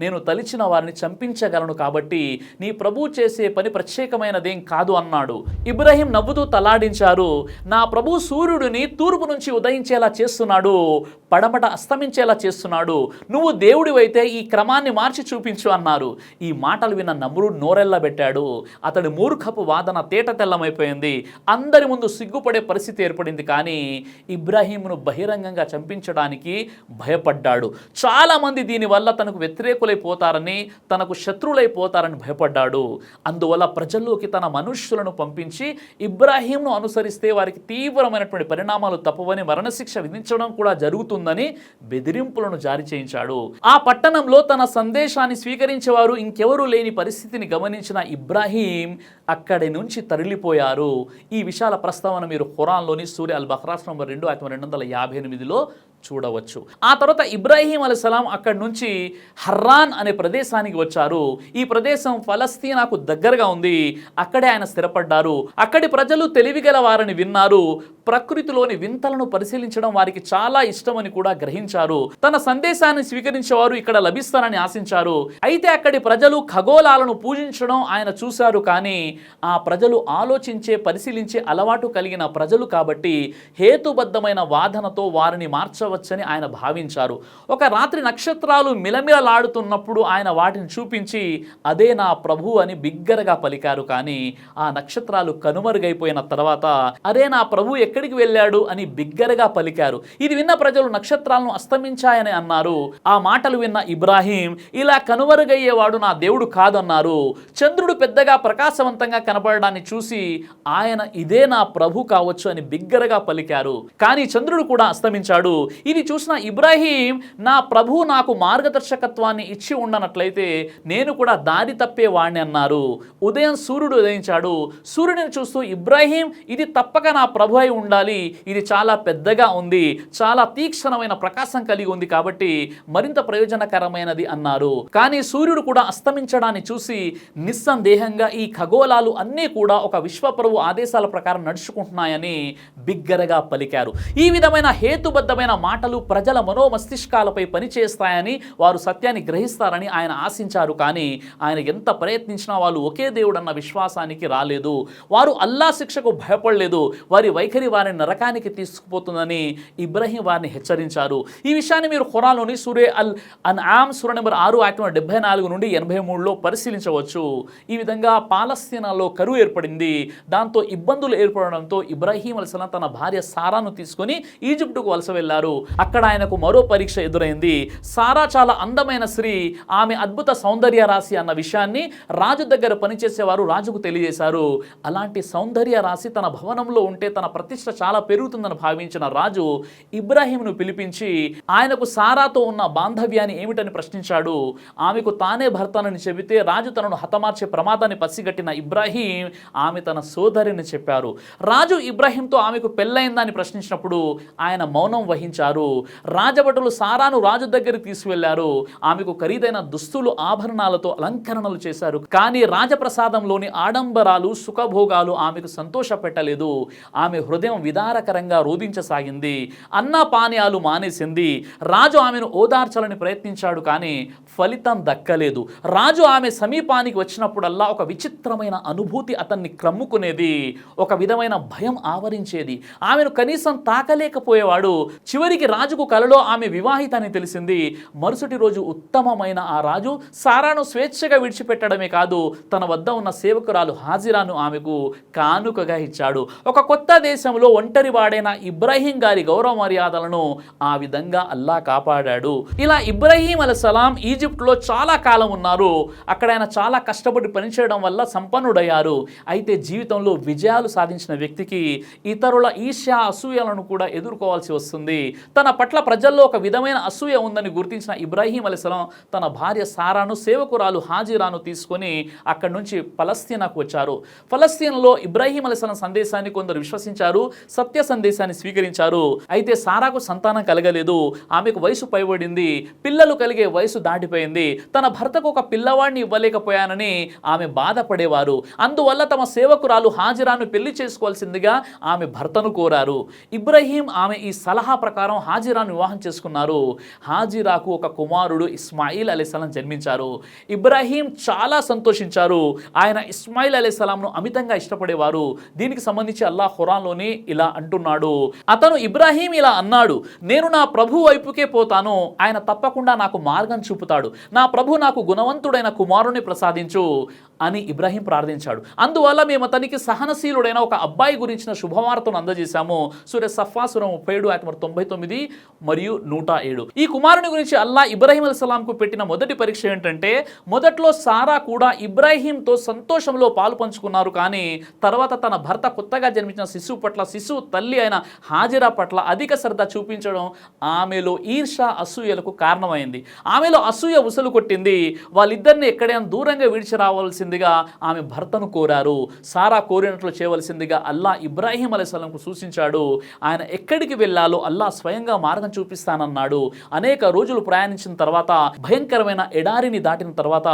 నేను తలిచిన వారిని చంపించగలను, కాబట్టి నీ ప్రభు చేసే పని ప్రత్యేకమైనదేం కాదు అన్నాడు. ఇబ్రాహీం నవ్వుతూ తలాడించారు. నా ప్రభు సూర్యుడిని తూర్పు నుంచి ఉదయించేలా చేస్తున్నాడు, పడమట అస్తమించేలా చేస్తున్నాడు, నువ్వు దేవుడివైతే ఈ క్రమాన్ని మార్చి చూపించు అన్నారు. ఈ మాటలు విన్న నమ్రూద్ నోరెల్లబెట్టాడు. అతడి మూర్ఖపు వాదన తేట తెల్లమైపోయింది. అందరి ముందు సిగ్గుపడే పరిస్థితి ఏర్పడింది. కానీ ఇబ్రాహీంను బహిరంగంగా చంపించడానికి భయపడ్డాడు. చాలా మంది దీనివల్ల తనకు వ్యతిరేకులైపోతారని, తనకు శత్రువులైపోతారని భయపడ్డాడు. అందువల్ల ప్రజల్లోకి తన మనుష్యులను పంపించి ఇబ్రాహీంను అనుసరిస్తే వారికి తీవ్రమైనటువంటి పరిణామాలు తప్పవని, మరణశిక్ష విధించడం కూడా జరుగుతుందని బెదిరింపులను జారీ చేయించాడు. ఆ పట్టణంలో తన సందేశాన్ని స్వీకరించేవారు ఇంకెవరూ లేని పరిస్థితిని గమనించిన ఇబ్రాహీం అక్కడి నుంచి తరలిపోయారు. ఈ విషయాల ప్రస్తావన మీరు ఖురాన్లోని సూరా అల్ బఖరా నంబర్ 2:258లో చూడవచ్చు. ఆ తర్వాత ఇబ్రాహీం అలైహిస్సలాం అక్కడి నుంచి హర్రాన్ అనే ప్రదేశానికి వచ్చారు. ఈ ప్రదేశం ఫలస్తీనాకు దగ్గరగా ఉంది. అక్కడే ఆయన స్థిరపడ్డారు. అక్కడి ప్రజలు తెలివిగల వారని విన్నారు. ప్రకృతిలోని వింతలను పరిశీలించడం వారికి చాలా ఇష్టమని కూడా గ్రహించారు. తన సందేశాన్ని స్వీకరించేవారు ఇక్కడ లభిస్తారని ఆశించారు. అయితే అక్కడి ప్రజలు ఖగోళాలను పూజించడం ఆయన చూశారు. కానీ ఆ ప్రజలు ఆలోచించే, పరిశీలించే అలవాటు కలిగిన ప్రజలు కాబట్టి హేతుబద్ధమైన వాదనతో వారిని మార్చవచ్చని ఆయన భావించారు. ఒక రాత్రి నక్షత్రాలు మిలమిలలాడుతున్నప్పుడు ఆయన వాటిని చూపించి అదే నా ప్రభు అని బిగ్గరగా పలికారు. కానీ ఆ నక్షత్రాలు కనుమరుగైపోయిన తర్వాత అరే నా ప్రభు ఎక్కడికి వెళ్ళాడు అని బిగ్గరగా పలికారు. ఇది విన్న ప్రజలు నక్షత్రాలను అస్తమించాయని అన్నారు. ఆ మాటలు విన్న ఇబ్రాహీం ఇలా కనుమరుగయ్యేవాడు నా దేవుడు కాదన్నారు. చంద్రుడు పెద్దగా ప్రకాశవంతంగా కనబడడాన్ని చూసి ఆయన ఇదే నా ప్రభు కావచ్చు అని బిగ్గరగా పలికారు. కానీ చంద్రుడు కూడా అస్తమించాడు. ఇది చూసిన ఇబ్రాహీం నా ప్రభు నాకు మార్గదర్శకత్వాన్ని ఇచ్చి ఉండనట్లయితే నేను కూడా దారి తప్పేవాడిని అన్నారు. ఉదయం సూర్యుడు ఉదయించాడు. సూర్యుడిని చూస్తూ ఇబ్రాహీం ఇది తప్పక నా ప్రభు అయి ఉండాలి, ఇది చాలా పెద్దగా ఉంది, చాలా తీక్షణమైన ప్రకాశం కలిగి ఉంది కాబట్టి మరింత ప్రయోజనకరమైనది అన్నారు. కానీ సూర్యుడు కూడా అస్తమించడాన్ని చూసి నిస్సందేహంగా ఈ ఖగోళాలు అన్నీ కూడా ఒక విశ్వప్రభు ఆదేశాల ప్రకారం నడుచుకుంటున్నాయని బిగ్గరగా పలికారు. ఈ విధమైన హేతుబద్ధమైన మాటలు ప్రజల మనోమస్తిష్కాలపై పనిచేస్తాయని, వారు సత్యాన్ని గ్రహిస్తారని ఆయన ఆశించారు. కానీ ఆయన ఎంత ప్రయత్నించినా వాళ్ళు ఒకే దేవుడు అన్న విశ్వాసానికి రాలేదు. వారు అల్లా శిక్షకు భయపడలేదు. వారి వైఖరి వారిని నరకానికి తీసుకుపోతుందని ఇబ్రాహీం వారిని హెచ్చరించారు. ఈ విషయాన్ని మీరు ఖురాన్లోని సూరే అల్ అన్ఆమ్ సూర నెంబర్ 6 ఆయతం 74 నుండి 83లో పరిశీలించవచ్చు. ఈ విధంగా పాలస్తీనాలో కరువు ఏర్పడింది. దాంతో ఇబ్బందులు ఏర్పడడంతో ఇబ్రాహీం అలైహిస్సలాం తన భార్య సారాను తీసుకొని ఈజిప్టుకు వలస వెళ్లారు. అక్కడ ఆయనకు మరో పరీక్ష ఎదురైంది. సారా చాలా అందమైన స్త్రీ, ఆమె అద్భుత సౌందర్య రాశి అన్న విషయాన్ని రాజు దగ్గర పనిచేసేవారు రాజుకు తెలియజేశారు. అలాంటి సౌందర్య రాశి తన భవనంలో ఉంటే తన ప్రతిష్ట చాలా పెరుగుతుందని భావించిన రాజు ఇబ్రాహీంను పిలిపించి ఆయనకు సారాతో ఉన్న బాంధవ్యాన్ని ఏమిటని ప్రశ్నించాడు. ఆమెకు తానే భర్తనని చెబితే రాజు తనను హతమార్చే ప్రమాదాన్ని పసిగట్టిన ఇబ్రాహీం ఆమె తన సోదరిని చెప్పారు. రాజు ఇబ్రాహీంతో ఆమెకు పెళ్ళైందని ప్రశ్నించినప్పుడు ఆయన మౌనం వహించారు. రాజభటులు సారాను రాజు దగ్గరికి తీసుకువెళ్లారు. ఆమెకు ఖరీదైన దుస్తులు ఆభరణాలతో అలంకరణలు చేశారు. కానీ రాజప్రసాదంలోని ఆడంబరాలు సుఖభోగాలు ఆమెకు సంతోష పెట్టలేదు. ఆమె హృదయం విదారకరంగా రోధించసాగింది. అన్న పానీయాలు మానేసింది. రాజు ఆమెను ఓదార్చాలని ప్రయత్నించాడు, కానీ ఫలితం దక్కలేదు. రాజు ఆమె సమీపానికి వచ్చినప్పుడల్లా ఒక విచిత్రమైన అనుభూతి అతన్ని క్రమ్ముకునేది. ఒక విధమైన భయం ఆవరించేది. ఆమెను కనీసం తాకలేకపోయేవాడు. చివరికి రాజుకు కలలో ఆమె వివాహిత అని తెలిసింది. మరుసటి రోజు ఉత్తమమైన ఆ రాజు సారాను స్వేచ్ఛగా విడిచిపెట్టడమే కాదు, తన వద్ద ఉన్న సేవకురాలు హాజిరాను ఆమెకు కానుకగా ఇచ్చాడు. ఒక కొత్త దేశంలో ఒంటరి వాడైన ఇబ్రాహీం గారి గౌరవ మర్యాదలను ఆ విధంగా అల్లా కాపాడాడు. ఇలా ఇబ్రాహీం అలైహిస్సలాం ఈజిప్ట్లో చాలా కాలం ఉన్నారు. అక్కడ ఆయన చాలా కష్టపడి పనిచేయడం వల్ల సంపన్నుడయ్యారు. అయితే జీవితంలో విజయాలు సాధించిన వ్యక్తికి ఇతరుల ఈర్ష్య అసూయలను కూడా ఎదుర్కోవాల్సి వస్తుంది. తన పట్ల ప్రజల్లో ఒక విధమైన అసూయ ఉందని గుర్తించిన ఇబ్రాహీం అలైహిస్సలాం తన భార్య సారాను సేవకురాలు హాజిరాను తీసుకొని అక్కడి నుంచి పలస్తీనాకు వచ్చారు. పలస్తీన్లో ఇబ్రాహీం అలైహిస్సలాం సందేశాన్ని కొందరు విశ్వసించారు, సత్య సందేశాన్ని స్వీకరించారు. అయితే సారాకు సంతానం కలగలేదు. ఆమెకు వయసు పైబడింది. పిల్లలు కలిగే వయసు దాటిపోయింది. తన భర్తకు ఒక పిల్లవాడిని ఇవ్వలేకపోయానని ఆమె బాధపడేవారు. అందువల్ల తమ సేవకురాలు హాజిరాను పెళ్లి చేసుకోవాల్సిందిగా ఆమె భర్తను కోరారు. ఇబ్రాహీం ఆమె ఈ సలహా ప్రకారం హాజిరాను వివాహం చేసుకున్నారు. హాజిరాకు ఒక కుమారుడు ఇస్మాయిల్ అలైహిస్సలాం జన్మించారు. ఇబ్రాహీం చాలా సంతోషించారు. ఆయన ఇస్మాయిల్ అలైహిస్సలాంను అమితంగా ఇష్టపడేవారు. దీనికి సంబంధించి అల్లాహ్ ఖురాన్లోని ఇలా అంటున్నాడు. అతను ఇబ్రాహీం ఇలా అన్నాడు, నేను నా ప్రభు వైపుకే పోతాను, ఆయన తప్పకుండా నాకు మార్గం చూపుతాడు. నా ప్రభు నాకు గుణవంతుడైన కుమారుని ప్రసాదించు అని ఇబ్రాహీం ప్రార్థించాడు. అందువల్ల మేము అతనికి సహనశీలుడైన ఒక అబ్బాయి గురించిన శుభవార్తను అందజేశాము. సూర సఫా సూర 37 ఆయత 99 మరియు 107. ఈ కుమారుని గురించి అల్లా ఇబ్రాహీం అలైహిస్సలాంకు పెట్టిన మొదటి పరీక్ష ఏంటంటే, మొదట్లో సారా కూడా ఇబ్రాహీంతో సంతోషంలో పాలు పంచుకున్నారు. కానీ తర్వాత తన భర్త కొత్తగా జన్మించిన శిశువు పట్ల, శిశువు తల్లి అయిన హాజిరా పట్ల అధిక శ్రద్ధ చూపించడం ఆమెలో ఈర్ష అసూయలకు కారణమైంది. ఆమెలో అసూయ ఉసలు కొట్టింది. వాళ్ళిద్దరిని ఎక్కడైనా దూరంగా విడిచి రావాల్సిందిగా ఆమె భర్తను కోరారు. సారా కోరినట్లు చేయవలసిందిగా అల్లా ఇబ్రాహీం అలైహిస్సలాంకు సూచించాడు. ఆయన ఎక్కడికి వెళ్ళాలో అల్లా స్వయంగా మార్గం చూపిస్తానన్నాడు. అనేక రోజులు ప్రయాణించిన తర్వాత, భయంకరమైన ఎడారిని దాటిన తర్వాత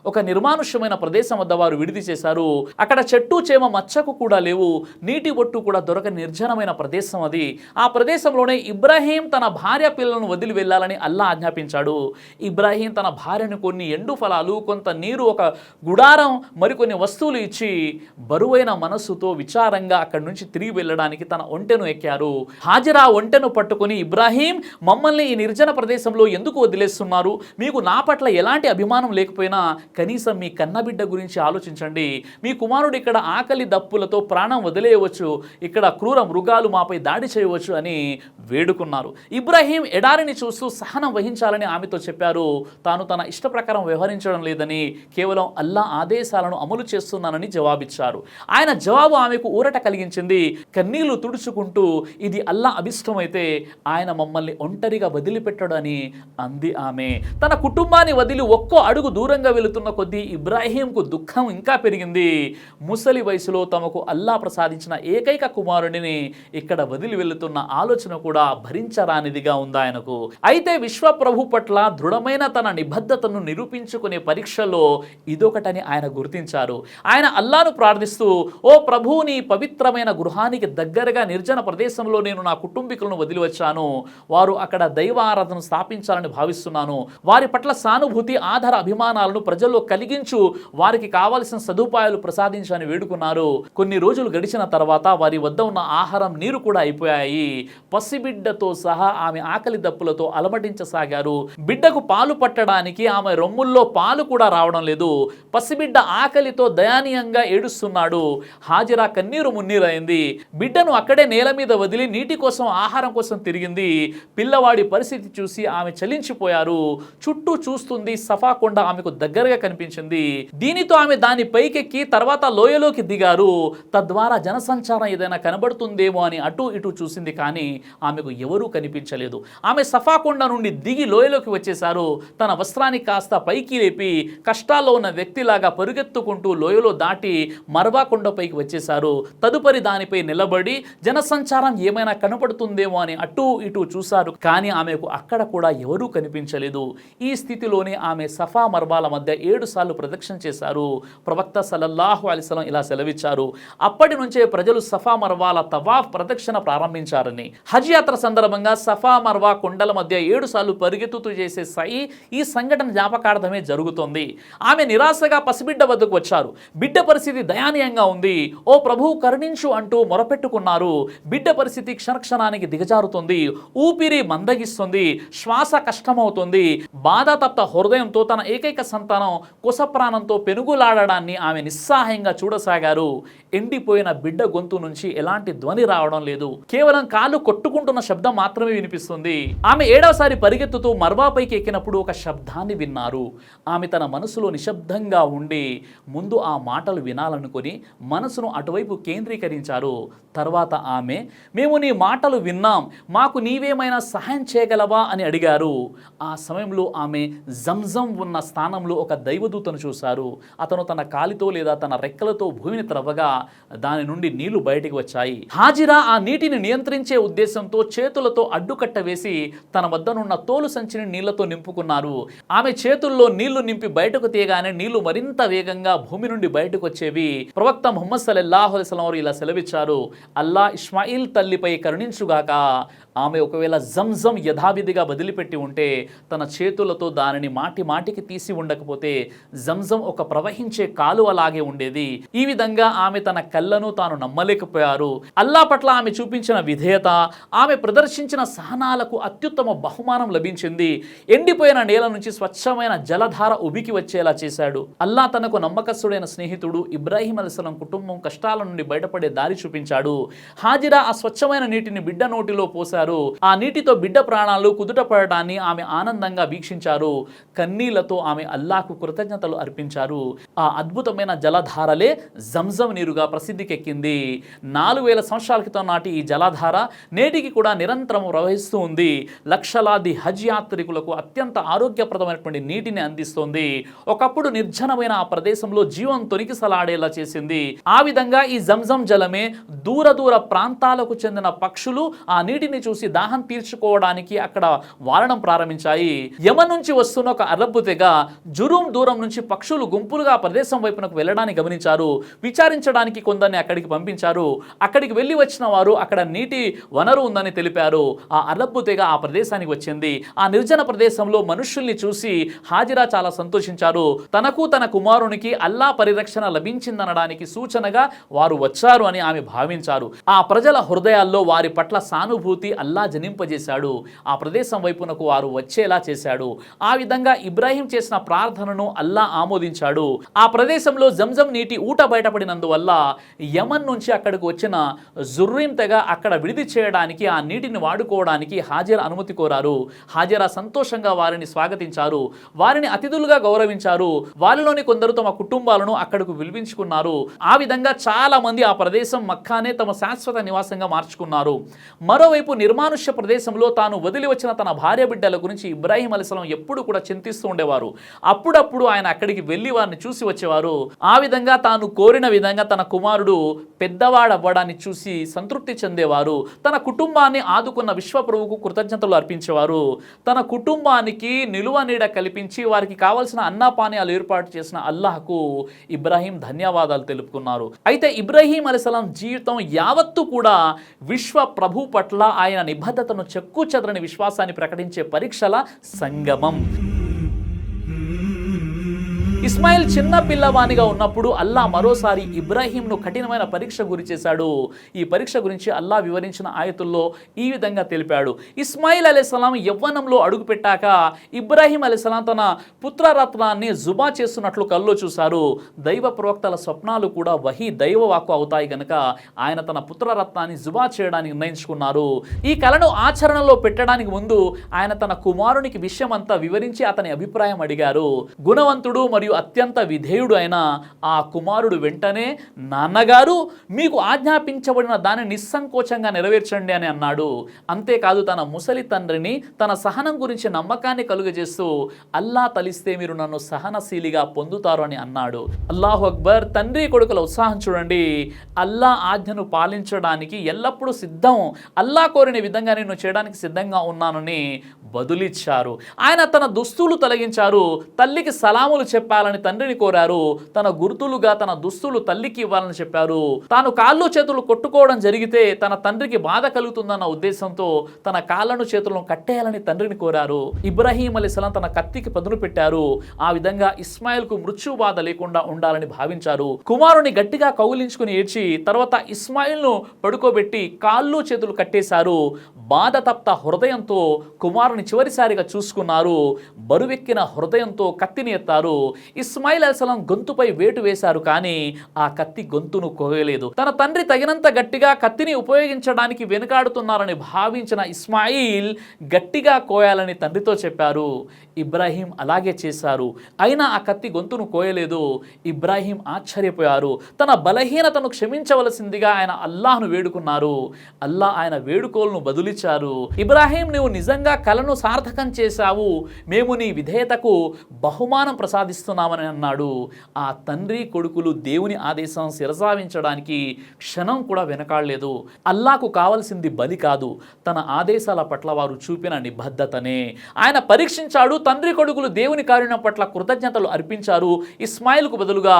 ఒక నిర్మానుష్యమైన ప్రదేశం వద్ద వారు విడిది చేశారు. అక్కడ చెట్టు చేమ మచ్చకు కూడా లేవు. నీటి బొట్టు కూడా దొరకని నిర్జనమైన ప్రదేశం అది. ఆ ప్రదేశంలోనే ఇబ్రాహీం తన భార్య పిల్లలను వదిలి వెళ్ళాలని అల్లా ఆజ్ఞాపించాడు. ఇబ్రాహీం తన భార్యను కొన్ని ఎండు ఫలాలు, కొంత నీరు, ఒక గుడారం, మరికొన్ని వస్తువులు ఇచ్చి బరువైన మనస్సుతో విచారంగా అక్కడి నుంచి తిరిగి వెళ్ళడానికి తన ఒంటెను ఎక్కారు. హాజిరా ఒంటెను పట్టుకుని, ఇబ్రాహీం, మమ్మల్ని ఈ నిర్జన ప్రదేశంలో ఎందుకు వదిలేస్తున్నారు? మీకు నా పట్ల ఎలాంటి అభిమానం లేకపోయినా కనీసం మీ కన్నబిడ్డ గురించి ఆలోచించండి. మీ కుమారుడు ఇక్కడ ఆకలి దప్పులతో ప్రాణం వదిలేయవచ్చు, ఇక్కడ క్రూర మృగాలు మాపై దాడి చేయవచ్చు అని వేడుకున్నారు. ఇబ్రాహీం ఎడారిని చూస్తూ సహనం వహించాలని ఆమెతో చెప్పారు. తాను తన ఇష్ట ప్రకారం వ్యవహరించడం లేదని, కేవలం అల్లా ఆదేశాలను అమలు చేస్తున్నానని జవాబిచ్చారు. ఆయన జవాబు ఆమెకు ఊరట కలిగించింది. కన్నీళ్లు తుడుచుకుంటూ, ఇది అల్లా అభిష్టమైతే ఆయన మమ్మల్ని ఒంటరిగా వదిలిపెట్టడని అంది ఆమె. తన కుటుంబాన్ని వదిలి ఒక్కో అడుగు దూరంగా వెళుతున్న కొద్దీ ఇబ్రాహీంకు దుఃఖం ఇంకా పెరిగింది. ముసలి వయసులో తమకు అల్లా ప్రసాదించిన ఏకైక కుమారుడిని ఇక్కడ వదిలి వెళుతున్న ఆలోచన కూడా భరించరానిదిగా ఉంది ఆయనకు. అయితే విశ్వప్రభు పట్ల దృఢమైన తన నిబద్ధతను నిరూపించుకునే పరీక్షలో ఇదొకటని ఆయన ఆయన గుర్తించారు. ఆయన అల్లాను ప్రార్థిస్తూ, ఓ ప్రభు, నీ పవిత్రమైన గృహానికి దగ్గరగా నిర్జన ప్రదేశంలో నేను నా కుటుంబీకులను వదిలి వచ్చాను. వారు అక్కడ దైవ ఆరాధన స్థాపించాలని భావిస్తున్నాను. వారి పట్ల సానుభూతి, ఆధార అభిమానాలను ప్రజల్లో కలిగించు, వారికి కావలసిన సదుపాయాలు ప్రసాదించని వేడుకున్నారు. కొన్ని రోజులు గడిచిన తర్వాత వారి వద్ద ఉన్న ఆహారం, నీరు కూడా అయిపోయాయి. పసిబిడ్డతో సహా ఆమె ఆకలి దప్పులతో అలమటించసాగారు. బిడ్డకు పాలు పట్టడానికి ఆమె రొమ్ముల్లో పాలు కూడా రావడం లేదు. పసిబిడ్డ ఆకలితో దయనీయంగా ఏడుస్తున్నాడు. హాజిరా కన్నీరు మున్నీరైంది. బిడ్డను అక్కడే నేల మీద వదిలి నీటి కోసం, ఆహారం కోసం తిరిగింది. పిల్లవాడి పరిస్థితి చూసి ఆమె చలించిపోయారు. చుట్టూ చూస్తుంది. సఫా కొండ ఆమెకు దగ్గరగా కనిపించింది. దీనితో ఆమె దాని పైకెక్కి తర్వాత లోయలోకి దిగారు. తద్వారా జనసంచారం ఏదైనా కనబడుతుందేమో అని అటు ఇటు చూసింది, కానీ ఆమెకు ఎవరూ కనిపించలేదు. ఆమె సఫా కొండ నుండి దిగి లోయలోకి వచ్చేశారు. తన వస్త్రాన్ని కాస్త పైకి లేపి కష్టాల్లో ఉన్న వ్యక్తిలాగా పరుగెత్తుకుంటూ లోయలో దాటి మర్వా కొండపైకి వచ్చేశారు. తదుపరి దానిపై నిలబడి జనసంచారం ఏమైనా కనపడుతుందేమో అని అటు ఇటు చూశారు, కానీ ఆమెకు అక్కడ కూడా ఎవరూ కనిపించలేదు. ఈ స్థితిలోనే ఆమె సఫా మర్వాల మధ్య 7 సార్లు ప్రదక్షిణ చేశారు. ప్రవక్త సల్లల్లాహు అలైహి వసల్లం ఇలా సెలవిచ్చారు, అప్పటి నుంచే ప్రజలు సఫా మర్వాల తవాఫ్ ప్రదక్షిణ ప్రారంభించారని. హజ్ యాత్ర సందర్భంగా సఫా మర్వా కొండల మధ్య 7 సార్లు పరిగెత్తుతూ చేసే ఈ సంఘటన జ్ఞాపకార్థమే జరుగుతోంది. ఆమె నిరాశగా పసిబిడ్డ వద్దకు వచ్చారు. బిడ్డ పరిస్థితి దయానీయంగా ఉంది. ఓ ప్రభువు కరుణించు అంటూ మొరపెట్టుకున్నారు. బిడ్డ పరిస్థితి క్షణక్షణానికి దిగజారుతుంది. ఊపిరి మందగిస్తుంది. శ్వాస కష్టమవుతుంది. బాధాతప్త హృదయంతో తన ఏకైక సంతానం కుసప్రాణంతో పెనుగులాడడాన్ని ఆమె నిస్సహాయంగా చూడసాగారు. ఎండిపోయిన బిడ్డ గొంతు నుంచి ఎలాంటి ధ్వని రావడం లేదు. కేవలం కాళ్ళు కొట్టుకుంటున్న శబ్దం మాత్రమే వినిపిస్తుంది. ఆమె 7వసారి పరిగెత్తుతూ మర్వాపైకి ఎక్కినప్పుడు ఒక శబ్దాన్ని విన్నారు. ఆమె తన మనసులో నిశ్శబ్దంగా ఉండి ముందు ఆ మాటలు వినాలనుకొని మనసును అటువైపు కేంద్రీకరించారు. తర్వాత ఆమె, మేము నీ మాటలు విన్నాం, మాకు నీవేమైనా సహాయం చేయగలవా అని అడిగారు. ఆ సమయంలో ఆమె జంజం ఉన్న స్థానంలో ఒక దైవదూతను చూశారు. అతను తన కాలితో లేదా తన రెక్కలతో భూమిని త్రవ్వగా దాని నుండి నీళ్లు బయటికి వచ్చాయి. హాజిరా ఆ నీటిని నియంత్రించే ఉద్దేశంతో చేతులతో అడ్డుకట్ట వేసి తన వద్దనున్న తోలు సంచిని నీళ్లతో నింపుకున్నారు. ఆమె చేతుల్లో నీళ్లు నింపి బయటకు తీయగానే నీళ్లు మరింత వేగంగా భూమి నుండి బయటకు వచ్చేవి. ప్రవక్త ముహమ్మద్ సల్లల్లాహు అలైహి వసల్లం ఇలా సెలవిచ్చారు, అల్లా ఇస్మాయిల్ తల్లిపై కరుణించుగాక. ఆమె ఒకవేళ జంజం యథావిధిగా వదిలిపెట్టి ఉంటే, తన చేతులతో దానిని మాటి మాటికి తీసి ఉండకపోతే జంజం ఒక ప్రవహించే కాలువలాగే ఉండేది. ఈ విధంగా ఆమె తన కళ్ళను తాను నమ్మలేకపోయారు. అల్లా పట్ల ఆమె చూపించిన విధేయత, ఆమె ప్రదర్శించిన సహనాలకు అత్యుత్తమ బహుమానం లభించింది. ఎండిపోయిన నేల నుంచి స్వచ్ఛమైన జలధార ఉబికి వచ్చేలా చేశాడు. అల్లా తనకు నమ్మకస్తుడైన స్నేహితుడు ఇబ్రాహీం అలైహిస్సలాం కుటుంబం కష్టాల నుండి బయటపడే దారి చూపించాడు. హాజిరా ఆ స్వచ్ఛమైన నీటిని బిడ్డ నోటిలో పోశారు. ఆ నీటితో బిడ్డ ప్రాణాలు కుదుట పడడాన్ని ఆమె ఆనందంగా వీక్షించారు. కన్నీళ్లతో ఆమె అల్లాకు కృతజ్ఞతలు అర్పించారు. ఆ అద్భుతమైన జలధారలే జంజం నీరుగా ప్రసిద్ధికెక్కింది. 4000 సంవత్సరాల క్రితం నాటి ఈ జలధార నేటికి కూడా నిరంతరం ప్రవహిస్తూ ఉంది. లక్షలాది హజ్ యాత్రికులకు అత్యంత ఆరోగ్యప్రదమైనటువంటి నీటిని అందిస్తోంది. ఒకప్పుడు నిర్జనమైన ఆ ప్రదేశంలో జీవం తొనికిసలాడేలా చేసింది. ఆ విధంగా ఈ జంజం జలమే దూర దూర ప్రాంతాలకు చెందిన పక్షులు ఆ నీటిని చూసి దాహం తీర్చుకోవడానికి అక్కడ వాలడం ప్రారంభించాయి. యమన్ నుంచి వస్తున్న ఒక అరబ్బు తెగ జురూమ్ దూరం నుంచి పక్షులు గుంపులుగా ప్రదేశం వైపునకు వెళ్ళడానికి గమనించారు. విచారించడానికి కొందరిని అక్కడికి పంపించారు. అక్కడికి వెళ్ళి వచ్చిన వారు అక్కడ నీటి వనరు ఉందని తెలిపారు. ఆ అరబ్బు తెగ ఆ ప్రదేశానికి వచ్చింది. ఆ నిర్జన ప్రదేశంలో మనుషుల్ని చూసి హాజిరా చాలా సంతోషించారు. తనకు తన కుమారునికి అల్లా పరిరక్షణ లభించిందనడానికి సూచనగా వారు వచ్చారు అని ఆమె భావించారు. ఆ ప్రజల హృదయాల్లో వారి పట్ల సానుభూతి అల్లా జనింపజేశాడు. ఆ ప్రదేశం వైపునకు వారు వచ్చేలా చేశాడు. ఆ విధంగా ఇబ్రాహీం చేసిన ప్రార్థనను అల్లా ఆమోదించాడు. ఆ ప్రదేశంలో జంజం నీటి ఊట బయటపడినందువల్ల యమన్ నుంచి అక్కడికి వచ్చిన జుర్రీం తెగ అక్కడ విడిది చేయడానికి, ఆ నీటిని వాడుకోవడానికి హాజిరా అనుమతి కోరారు. హాజిరా సంతోషంగా వారిని స్వాగతించారు. వారిని అతిథులుగా గౌరవించారు. వారిలోని కొందరు తమ కుటుంబాలను అక్కడకు పిలిపించుకున్నారు. ఆ విధంగా చాలా మంది ఆ ప్రదేశం మక్కానే తమ శాశ్వత నివాసంగా మార్చుకున్నారు. మరోవైపు నిర్మానుష్య ప్రదేశంలో తాను వదిలి వచ్చిన తన భార్య బిడ్డల గురించి ఇబ్రాహీం అలైహిస్సలాం ఎప్పుడు కూడా చింతిస్తూ ఉండేవారు. అప్పుడప్పుడు ఆయన అక్కడికి వెళ్ళి వారిని చూసి వచ్చేవారు. ఆ విధంగా తాను కోరిన విధంగా తన కుమారుడు పెద్దవాడవ్వడాన్ని చూసి సంతృప్తి చెందేవారు. తన కుటుంబాన్ని ఆదుకున్న విశ్వప్రభువుకు కృతజ్ఞతలు అర్పించేవారు. తన కుటుంబానికి నిలువ నీడ కల్పించి వారికి కావలసిన అన్నపానీయాలు ఏర్పాటు చేసిన అల్లాహ్కు ఇబ్రాహీం ధన్యవాదాలు తెలుపుకున్నారు. అయితే ఇబ్రాహీం అలైహిస్సలాం జీవితం యావత్తు కూడా విశ్వ ప్రభు పట్ల ఆయన నిబద్ధతను చెక్కు చెదరని విశ్వాసాన్ని ప్రకటించే పరీక్షల సంగమం. ఇస్మాయిల్ చిన్న పిల్లవానిగా ఉన్నప్పుడు అల్లా మరోసారి ఇబ్రాహీంను కఠినమైన పరీక్ష గురి చేశాడు. ఈ పరీక్ష గురించి అల్లా వివరించిన ఆయతుల్లో ఈ విధంగా తెలిపాడు. ఇస్మాయిల్ అలైహిస్సలాం యవ్వనంలో అడుగుపెట్టాక ఇబ్రాహీం అలైహిస్సలాం తన పుత్రరత్నాన్ని జుబా చేస్తున్నట్లు కల్లో చూశారు. దైవ ప్రవక్తల స్వప్నాలు కూడా వహీ దైవ వాక్కు అవుతాయి గనక ఆయన తన పుత్రరత్నాన్ని జుబా చేయడానికి నిర్ణయించుకున్నారు. ఈ కలను ఆచరణలో పెట్టడానికి ముందు ఆయన తన కుమారునికి విషయమంతా వివరించి అతని అభిప్రాయం అడిగారు. గుణవంతుడు మరియు అత్యంత విధేయుడు అయిన ఆ కుమారుడు వెంటనే, నాన్నగారు మీకు ఆజ్ఞాపించబడిన దాన్ని నిస్సంకోచంగా నెరవేర్చండి అని అన్నాడు. అంతేకాదు తన ముసలి తండ్రిని తన సహనం గురించి నమ్మకాన్ని కలుగజేస్తూ, అల్లా తలిస్తే మీరు నన్ను సహనశీలిగా పొందుతారు అని అన్నాడు. అల్లాహు అక్బర్. తండ్రి కొడుకుల ఉత్సాహం చూడండి. అల్లా ఆజ్ఞను పాలించడానికి ఎల్లప్పుడూ సిద్ధం, అల్లా కోరిన విధంగా నేను చేయడానికి సిద్ధంగా ఉన్నానని బదులిచ్చారు. ఆయన తన దుస్తులు తొలగించారు. తల్లికి సలాములు చెప్పాలని తండ్రిని కోరారు. తన గుర్తులుగా తన దుస్తులు తల్లికి ఇవ్వాలని చెప్పారు. తాను కాళ్ళు చేతులు కొట్టుకోవడం జరిగితే తన తండ్రికి బాధ కలుగుతుందన్న ఉద్దేశంతో తన కాళ్ళను చేతులను కట్టేయాలని తండ్రిని కోరారు. ఇబ్రాహీం అలైహిస్సలాం తన కత్తికి పదును పెట్టారు. ఆ విధంగా ఇస్మాయిల్కు మృత్యు బాధ లేకుండా ఉండాలని భావించారు. కుమారుని గట్టిగా కౌగిలించుకుని ఏడ్చి తర్వాత ఇస్మాయిల్ను పడుకోబెట్టి కాళ్ళు చేతులు కట్టేశారు. బాధ తప్త హృదయంతో కుమారుని చివరిసారిగా చూసుకున్నారు. బరువెక్కిన హృదయంతో కత్తిని ఎత్తారు. ఇస్మాయిల్ అలైహిస్సలాం గొంతుపై వేటు వేశారు, కానీ ఆ కత్తి గొంతును కోయలేదు. తన తండ్రి తగినంత గట్టిగా కత్తిని ఉపయోగించడానికి వెనుకాడుతున్నారని భావించిన ఇస్మాయిల్ గట్టిగా కోయాలని తండ్రితో చెప్పారు. ఇబ్రాహీం అలాగే చేశారు. అయినా ఆ కత్తి గొంతును కోయలేదు. ఇబ్రాహీం ఆశ్చర్యపోయారు. తన బలహీనతను క్షమించవలసిందిగా ఆయన అల్లాహ్ను వేడుకున్నారు. అల్లా ఆయన వేడుకోలను బదులిచ్చారు. ఇబ్రాహీం, నువ్వు నిజంగా కలను సార్థకం చేశావు, మేము నీ విధేయతకు బహుమానం ప్రసాదిస్తున్నామని అన్నాడు. ఆ తండ్రి కొడుకులు దేవుని ఆదేశం శిరసావించడానికి క్షణం కూడా వెనకాడలేదు. అల్లాకు కావలసింది బలి కాదు, తన ఆదేశాల పట్ల వారు చూపిన నిబద్ధతనే. ఆయన పరీక్షించాడు. తండ్రి కొడుకులు దేవుని కారుణ్యం పట్ల కృతజ్ఞతలు అర్పించారు. ఇస్మాయిల్కు బదులుగా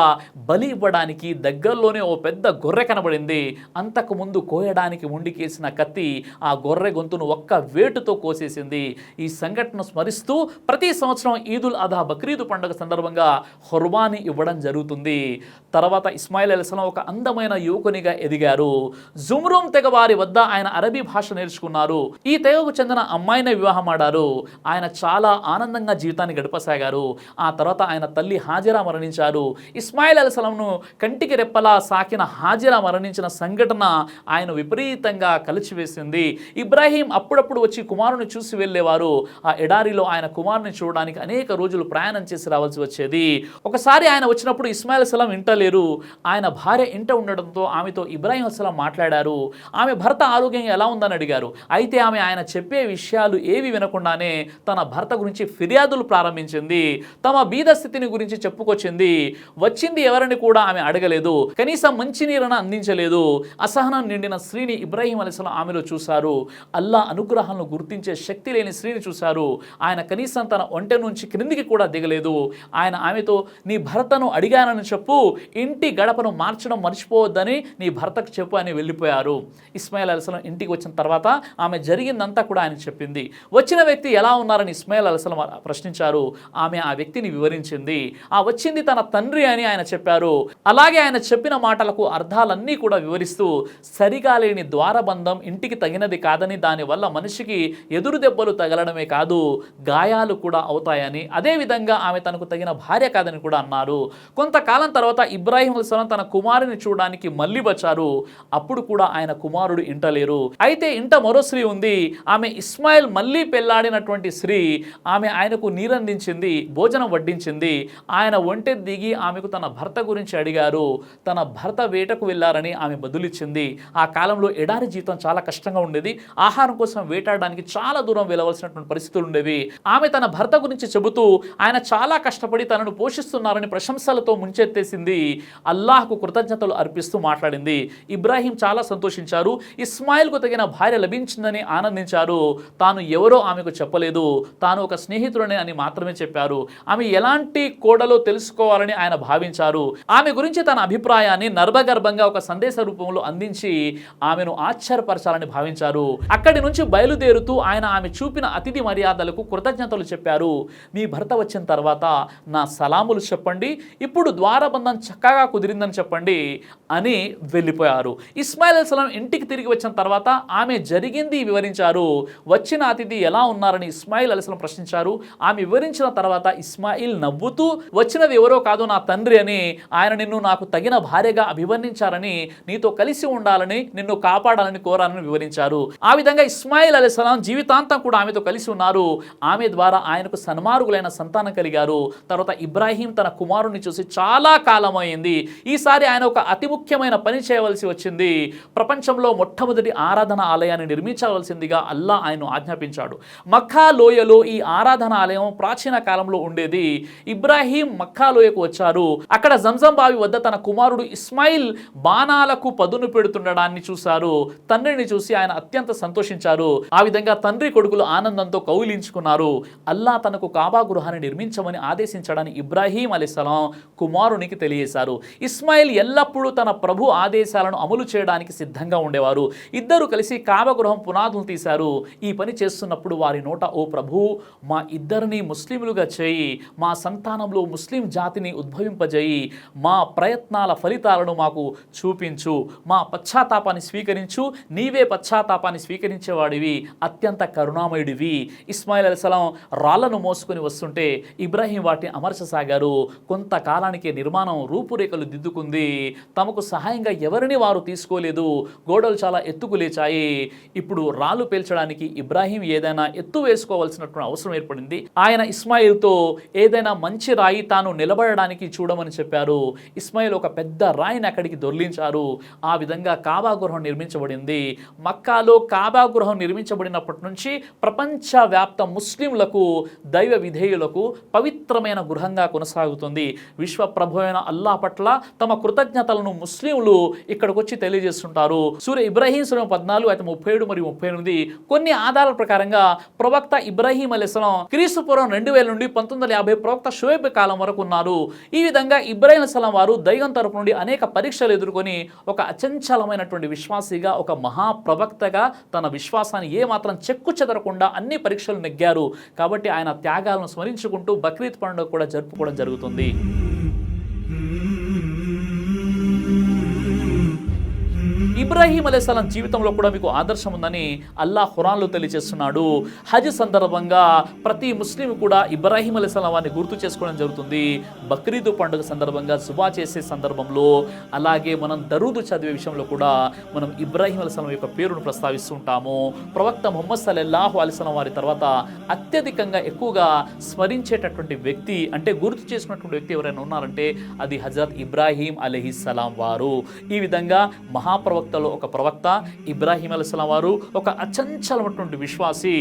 బలి ఇవ్వడానికి దగ్గరలోనే ఓ పెద్ద గొర్రె కనబడింది. అంతకు ముందు కోయడానికి ముండికేసిన కత్తి ఆ గొర్రె గొంతును ఒక్క వేటుతో కోసేసింది. ఈ సంఘటన స్మరిస్తూ ప్రతి సంవత్సరం ఈదుల్ అదా బక్రీదు పండుగ సందర్భంగా హుర్బాని ఇవ్వడం జరుగుతుంది. తర్వాత ఇస్మాయిల్ అలైహిస్సలాం ఒక అందమైన యువకునిగా ఎదిగారు. జుమ్రూమ్ తెగ వారి వద్ద ఆయన అరబీ భాష నేర్చుకున్నారు. ఈ తెగకు చెందిన అమ్మాయిని వివాహం ఆడారు. ఆయన చాలా ఆనందంగా జీవితాన్ని గడపసాగారు. ఆ తర్వాత ఆయన తల్లి హాజిరా మరణించారు. ఇస్మాయిల్ అలైహిస్సలాంను కంటికి రెప్పలా సాకిన హాజిరా మరణించిన సంఘటన ఆయన విపరీతంగా కలిచివేసింది. ఇబ్రాహీం అప్పుడప్పుడు వచ్చి కుమారుని చూసి వెళ్ళేవారు. ఆ ఎడారిలో ఆయన కుమారుని చూడడానికి అనేక రోజులు ప్రయాణం చేసి రావాల్సి వచ్చేది. ఒకసారి ఆయన వచ్చినప్పుడు ఇస్మాయిల్ అలైహిస్సలాం ఇంట లేరు. ఆయన భార్య ఇంట ఉండడంతో ఆమెతో ఇబ్రాహీం అలైహిస్సలాం మాట్లాడారు. ఆమె భర్త ఆరోగ్యం ఎలా ఉందని అడిగారు. అయితే ఆమె ఆయన చెప్పే విషయాలు ఏవి వినకుండానే తన భర్త గురించి ఫిర్యాదులు ప్రారంభించింది. తమ బీద స్థితిని గురించి చెప్పుకొచ్చింది. వచ్చింది ఎవరిని కూడా ఆమె అడగలేదు. కనీసం మంచినీరును అందించలేదు. అసహనం నిండిన స్త్రీని ఇబ్రాహీం అలైహిస్సలాం ఆమెలో చూశారు. అల్లా అనుగ్రహాలను గుర్తించే శక్తి లేని స్త్రీని చూశారు. ఆయన కనీసం తన ఒంటె నుంచి క్రిందికి కూడా దిగలేదు. ఆయన ఆమెతో, నీ భర్తను అడిగానని చెప్పు, ఇంటి గడపను మార్చడం మర్చిపోవద్దని నీ భర్తకు చెప్పు అని వెళ్ళిపోయారు. ఇస్మాయిల్ అలైహిస్సలాం ఇంటికి వచ్చిన తర్వాత ఆమె జరిగిందంతా కూడా ఆయన చెప్పింది. వచ్చిన వ్యక్తి ఎలా ఉన్నారని ఇస్మాయిల్ అలైహిస్సలాం ప్రశ్నించారు. ఆమె ఆ వ్యక్తిని వివరించింది. ఆ వచ్చింది తన తండ్రి అని ఆయన చెప్పారు. అలాగే ఆయన చెప్పిన మాటలకు అర్థాలన్నీ కూడా వివరిస్తూ, సరిగా లేని ద్వారబంధం ఇంటికి తగినది కాదని, దానివల్ల మనిషికి ఎదురు దెబ్బలు తగలడమే కాదు గాయాలు కూడా అవుతాయని, అదేవిధంగా ఆమె తనకు తగిన భార్య కాదని కూడా అన్నారు. కొంతకాలం తర్వాత ఇబ్రాహీం అలైహిస్సలాం తన కుమారుని చూడడానికి మళ్ళీ వచ్చారు. అప్పుడు కూడా ఆయన కుమారుడు ఇంట లేరు. అయితే ఇంట మరో స్త్రీ ఉంది. ఆమె ఇస్మాయిల్ మళ్ళీ పెళ్లాడినటువంటి స్త్రీ. ఆమె ఆయనకు నీరందించింది, భోజనం వడ్డించింది. ఆయన ఒంటె దిగి ఆమెకు తన భర్త గురించి అడిగారు. తన భర్త వేటకు వెళ్ళారని ఆమె బదులిచ్చింది. ఆ కాలంలో ఎడారి జీవితం చాలా కష్టంగా ఉండేది. ఆహారం కోసం వేటాడడానికి చాలా దూరం వెళ్ళవలసినటువంటి పరిస్థితులు ఉండేవి. ఆమె తన భర్త గురించి చెబుతూ, ఆయన చాలా కష్టపడి తనను తనను పోషిస్తున్నారని ప్రశంసలతో ముంచెత్తేసింది. అల్లాహ్కు కృతజ్ఞతలు అర్పిస్తూ మాట్లాడింది. ఇబ్రాహీం చాలా సంతోషించారు. ఇస్మాయిల్కు తగిన భార్య లభించిందని ఆనందించారు. తాను ఎవరో ఆమెకు చెప్పలేదు, తాను ఒక స్నేహితుడనే అని మాత్రమే చెప్పారు. ఆమె ఎలాంటి కోడలో తెలుసుకోవాలని ఆయన భావించారు. ఆమె గురించి తన అభిప్రాయాన్ని నర్భగర్భంగా ఒక సందేశ రూపంలో అందించి ఆమెను ఆశ్చర్యపరచాలని భావించారు. అక్కడి నుంచి బయలుదేరుతూ ఆయన ఆమె చూపిన అతిథి మర్యాదలకు కృతజ్ఞతలు చెప్పారు. మీ భర్త వచ్చిన తర్వాత నా సలాములు చెప్పండి, ఇప్పుడు ద్వారబంధం చక్కగా కుదిరిందని చెప్పండి అని వెళ్ళిపోయారు. ఇస్మాయిల్ అలైహిస్సలాం ఇంటికి తిరిగి వచ్చిన తర్వాత ఆమె జరిగింది వివరించారు. వచ్చిన అతిథి ఎలా ఉన్నారని ఇస్మాయిల్ అలైహిస్సలాం ప్రశ్నించారు. ఆమె వివరించిన తర్వాత ఇస్మాయిల్ నవ్వుతూ వచ్చినది ఎవరో కాదు నా తండ్రి అని, ఆయన నిన్ను నాకు తగిన భార్యగా అభివర్ణించారని, నీతో కలిసి ఉండాలని, నిన్ను కాపాడాలని కోరాలని వివరించారు. ఆ విధంగా ఇస్మాయిల్ అలైహిస్సలాం జీవితాంతం కూడా ఆమెతో కలిసి ఉన్నారు. ఆమె ద్వారా ఆయనకు సన్మార్గులైన సంతానం కలిగారు. తర్వాత ఇబ్రాహీం తన కుమారుని చూసి చాలా కాలం అయింది, ఈసారి ఆయన ఒక అతి ముఖ్యమైన పని చేయవలసి వచ్చింది. ప్రపంచంలో మొట్టమొదటి ఆరాధన ఆలయాన్ని నిర్మించవలసిందిగా అల్లా ఆయన్ను ఆజ్ఞాపించాడు. మక్కా లోయలో ఈ ఆరాధన ఆలయం ప్రాచీన కాలంలో ఉండేది. ఇబ్రాహీం మక్కా లోయకు వచ్చారు. అక్కడ జంజం బావి వద్ద తన కుమారుడు ఇస్మాయిల్ బాణాలకు పదును పెడుతుండడాన్ని చూశారు. తండ్రిని చూసి ఆయన అత్యంత సంతోషించారు. ఆ విధంగా తండ్రి కొడుకులు ఆనందంతో కౌగిలించుకున్నారు. అల్లా తనకు కాబా గృహాన్ని నిర్మించమని ఆదేశించడాన్ని ఇబ్రాహీం అలైహిస్సలాం కుమారునికి తెలియజేశారు. ఇస్మాయిల్ ఎల్లప్పుడూ తన ప్రభు ఆదేశాలను అమలు చేయడానికి సిద్ధంగా ఉండేవారు. ఇద్దరు కలిసి కాబా గృహం పునాదులు తీశారు. ఈ పని చేస్తున్నప్పుడు వారి నోట, ఓ ప్రభు, మా ఇద్దరిని ముస్లింలుగా చేయి, మా సంతానంలో ముస్లిం జాతిని ఉద్భవింపజేయి, మా ప్రయత్నాల ఫలితాలను మాకు చూపించు, మా పశ్చాత్తాపాన్ని స్వీకరించు, నీవే పశ్చాత్తాపాన్ని స్వీకరించేవాడివి, అత్యంత కరుణామయుడివి. ఇస్మాయిల్ అలైహిస్సలాం రాళ్లను మోసుకొని వస్తుంటే ఇబ్రాహీం వాటిని అమర్చసాగారు. కొంతకాలానికి నిర్మాణం రూపురేఖలు దిద్దుకుంది. తమకు సహాయంగా ఎవరిని వారు తీసుకోలేదు. గోడలు చాలా ఎత్తుకు లేచాయి. ఇప్పుడు రాళ్ళు పేల్చడానికి ఇబ్రాహీం ఏదైనా ఎత్తు వేసుకోవాల్సినటువంటి అవసరం ఏర్పడింది. ఆయన ఇస్మాయిల్తో ఏదైనా మంచి రాయి తాను నిలబడడానికి చూడమని చెప్పారు. ఇస్మాయిల్ ఒక పెద్ద రాయిని అక్కడికి దొర్లించారు. ఆ విధంగా కాబా గృహం నిర్మించబడింది. మక్కాలో కాబా గృహం నిర్మించబడినప్పటి నుంచి ప్రపంచవ్యాప్త ముస్లింలకు, దైవ విధేయులకు పవిత్రమైన గృహంగా కొనసాగుతుంది. విశ్వ ప్రభు అయిన అల్లాహ్ పట్ల తమ కృతజ్ఞతలను ముస్లింలు ఇక్కడికి వచ్చి తెలియజేస్తుంటారు. సూర ఇబ్రాహీం సూర 14:37 మరియు 38 కొన్ని ఆధారాల ప్రకారంగా ప్రవక్త ఇబ్రాహీం అలైహిస్సలాం క్రీస్తుపూర్వం 2000 నుండి 1950 ప్రవక్త షుఐబ్ కాలం వరకు ఉన్నారు. ఈ విధంగా ఇబ్రాహీం అలైహిస్సలాం వారు దైవం తరపు నుండి అనేక పరీక్షలు ఎదుర్కొని ఒక అచంచలమైనటువంటి విశ్వాసిగా, ఒక మహాప్రవక్తగా తన విశ్వాసాన్ని ఏమాత్రం చెక్కు చెదరకుండా అన్ని పరీక్షలు నెగ్గారు. కాబట్టి ఆయన త్యాగాలను స్మరించుకుంటూ బక్రీద్ పండుగ కూడా జరుపుకోవడం జరుగుతుంది. ఇబ్రాహీం అలైహిస్సలాం జీవితంలో కూడా మీకు ఆదర్శం ఉందని అల్లాహ్ ఖురాన్లో తెలియజేస్తున్నాడు. హజ్ సందర్భంగా ప్రతి ముస్లిం కూడా ఇబ్రాహీం అలైహిస్సలాం వారిని గుర్తు చేసుకోవడం జరుగుతుంది. బక్రీద్ పండుగ సందర్భంగా జుబా చేసే సందర్భంలో, అలాగే మనం దరూదు చదివే విషయంలో కూడా మనం ఇబ్రాహీం అలైహిస్సలాం యొక్క పేరును ప్రస్తావిస్తూ ఉంటాము. ప్రవక్త ముహమ్మద్ సల్లల్లాహు అలైహి వసల్లం వారి తర్వాత అత్యధికంగా ఎక్కువగా స్మరించేటటువంటి వ్యక్తి, అంటే గుర్తు చేసుకున్నటువంటి వ్యక్తి ఎవరైనా ఉన్నారంటే అది హజరత్ ఇబ్రాహీం అలైహిస్సలాం వారు. ఈ విధంగా మహాప్రవక్తలో ఒక ప్రవక్త ఇబ్రాహీం అలైహిస్సలాం వారు ఒక అచంచలమైనటువంటి విశ్వాసి.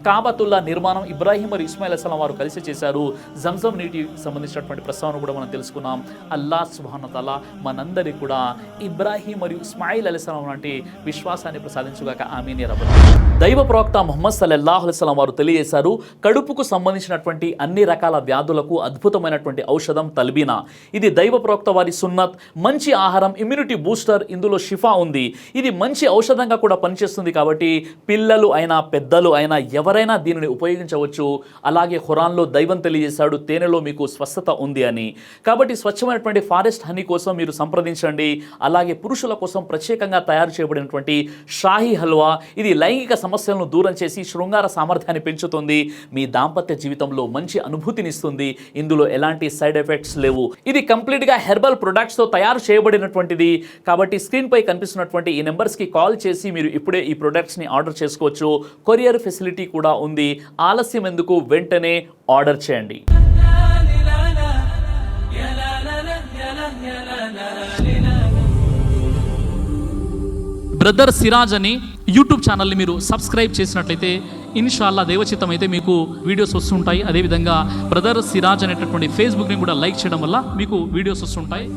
కాబతుల్లా నిర్మాణం ఇబ్రాహీం మరియు ఇస్మాయిల్ అలైహిస్సలాం వారు కలిసి చేశారు. జంజం నీటికి సంబంధించినటువంటి ప్రస్తావన కూడా మనం తెలుసుకున్నాం. అల్లాహ్ సుబ్హానహు వ తఆలా మనందరికీ కూడా ఇబ్రాహీం మరియు ఇస్మాయిల్ అలైహిస్సలాం లాంటి విశ్వాసాన్ని ప్రసాదించుగాక. ఆమీన్ యా రబ్బల్ ఆలమీన్. దైవ ప్రవక్త ముహమ్మద్ సల్లల్లాహు అలైహి వసల్లం వారు తెలియజేశారు, కడుపుకు సంబంధించినటువంటి అన్ని రకాల వ్యాధులకు అద్భుతమైనటువంటి ఔషధం తల్బీనా. ఇది దైవ ప్రవక్త వారి సున్నత్, మంచి ఆహారం, ఇమ్యూనిటీ బూస్టర్, ఇందులో షిఫా ఉంది. ఇది మంచి ఔషధంగా కూడా పనిచేస్తుంది. కాబట్టి పిల్లలు అయినా పెద్దలు అయినా ఎవరైనా దీనిని ఉపయోగించవచ్చు. అలాగే ఖురాన్లో దైవం తెలియజేశాడు, తేనెలో మీకు స్వస్థత ఉంది అని. కాబట్టి స్వచ్ఛమైనటువంటి ఫారెస్ట్ హనీ కోసం మీరు సంప్రదించండి. అలాగే పురుషుల కోసం ప్రత్యేకంగా తయారు చేయబడినటువంటి షాహీ హల్వా, ఇది లైంగిక సమస్యలను దూరం చేసి శృంగార సామర్థ్యాన్ని పెంచుతుంది. మీ దాంపత్య జీవితంలో మంచి అనుభూతినిస్తుంది. ఇందులో ఎలాంటి సైడ్ ఎఫెక్ట్స్ లేవు. ఇది కంప్లీట్గా హెర్బల్ ప్రొడక్ట్స్తో తయారు చేయబడినటువంటిది. కాబట్టి స్క్రీన్పై కనిపిస్తున్నటువంటి ఈ నెంబర్స్కి కాల్ చేసి మీరు ఇప్పుడే ఈ ప్రొడక్ట్స్ని ఆర్డర్ చేసుకోవచ్చు. కొరియర్ ఫెసిలిటీ కూడా ఉంది. ఆలస్యం ఎందుకు, వెంటనే ఆర్డర్ చేయండి. బ్రదర్ సిరాజ్ అని యూట్యూబ్ ఛానల్ని మీరు సబ్స్క్రైబ్ చేసినట్లయితే ఇన్షాల్లా దేవచిత్తం అయితే మీకు వీడియోస్ వస్తుంటాయి. అదేవిధంగా బ్రదర్ సిరాజ్ అనేటటువంటి ఫేస్బుక్ని కూడా లైక్ చేయడం వల్ల మీకు వీడియోస్ వస్తుంటాయి.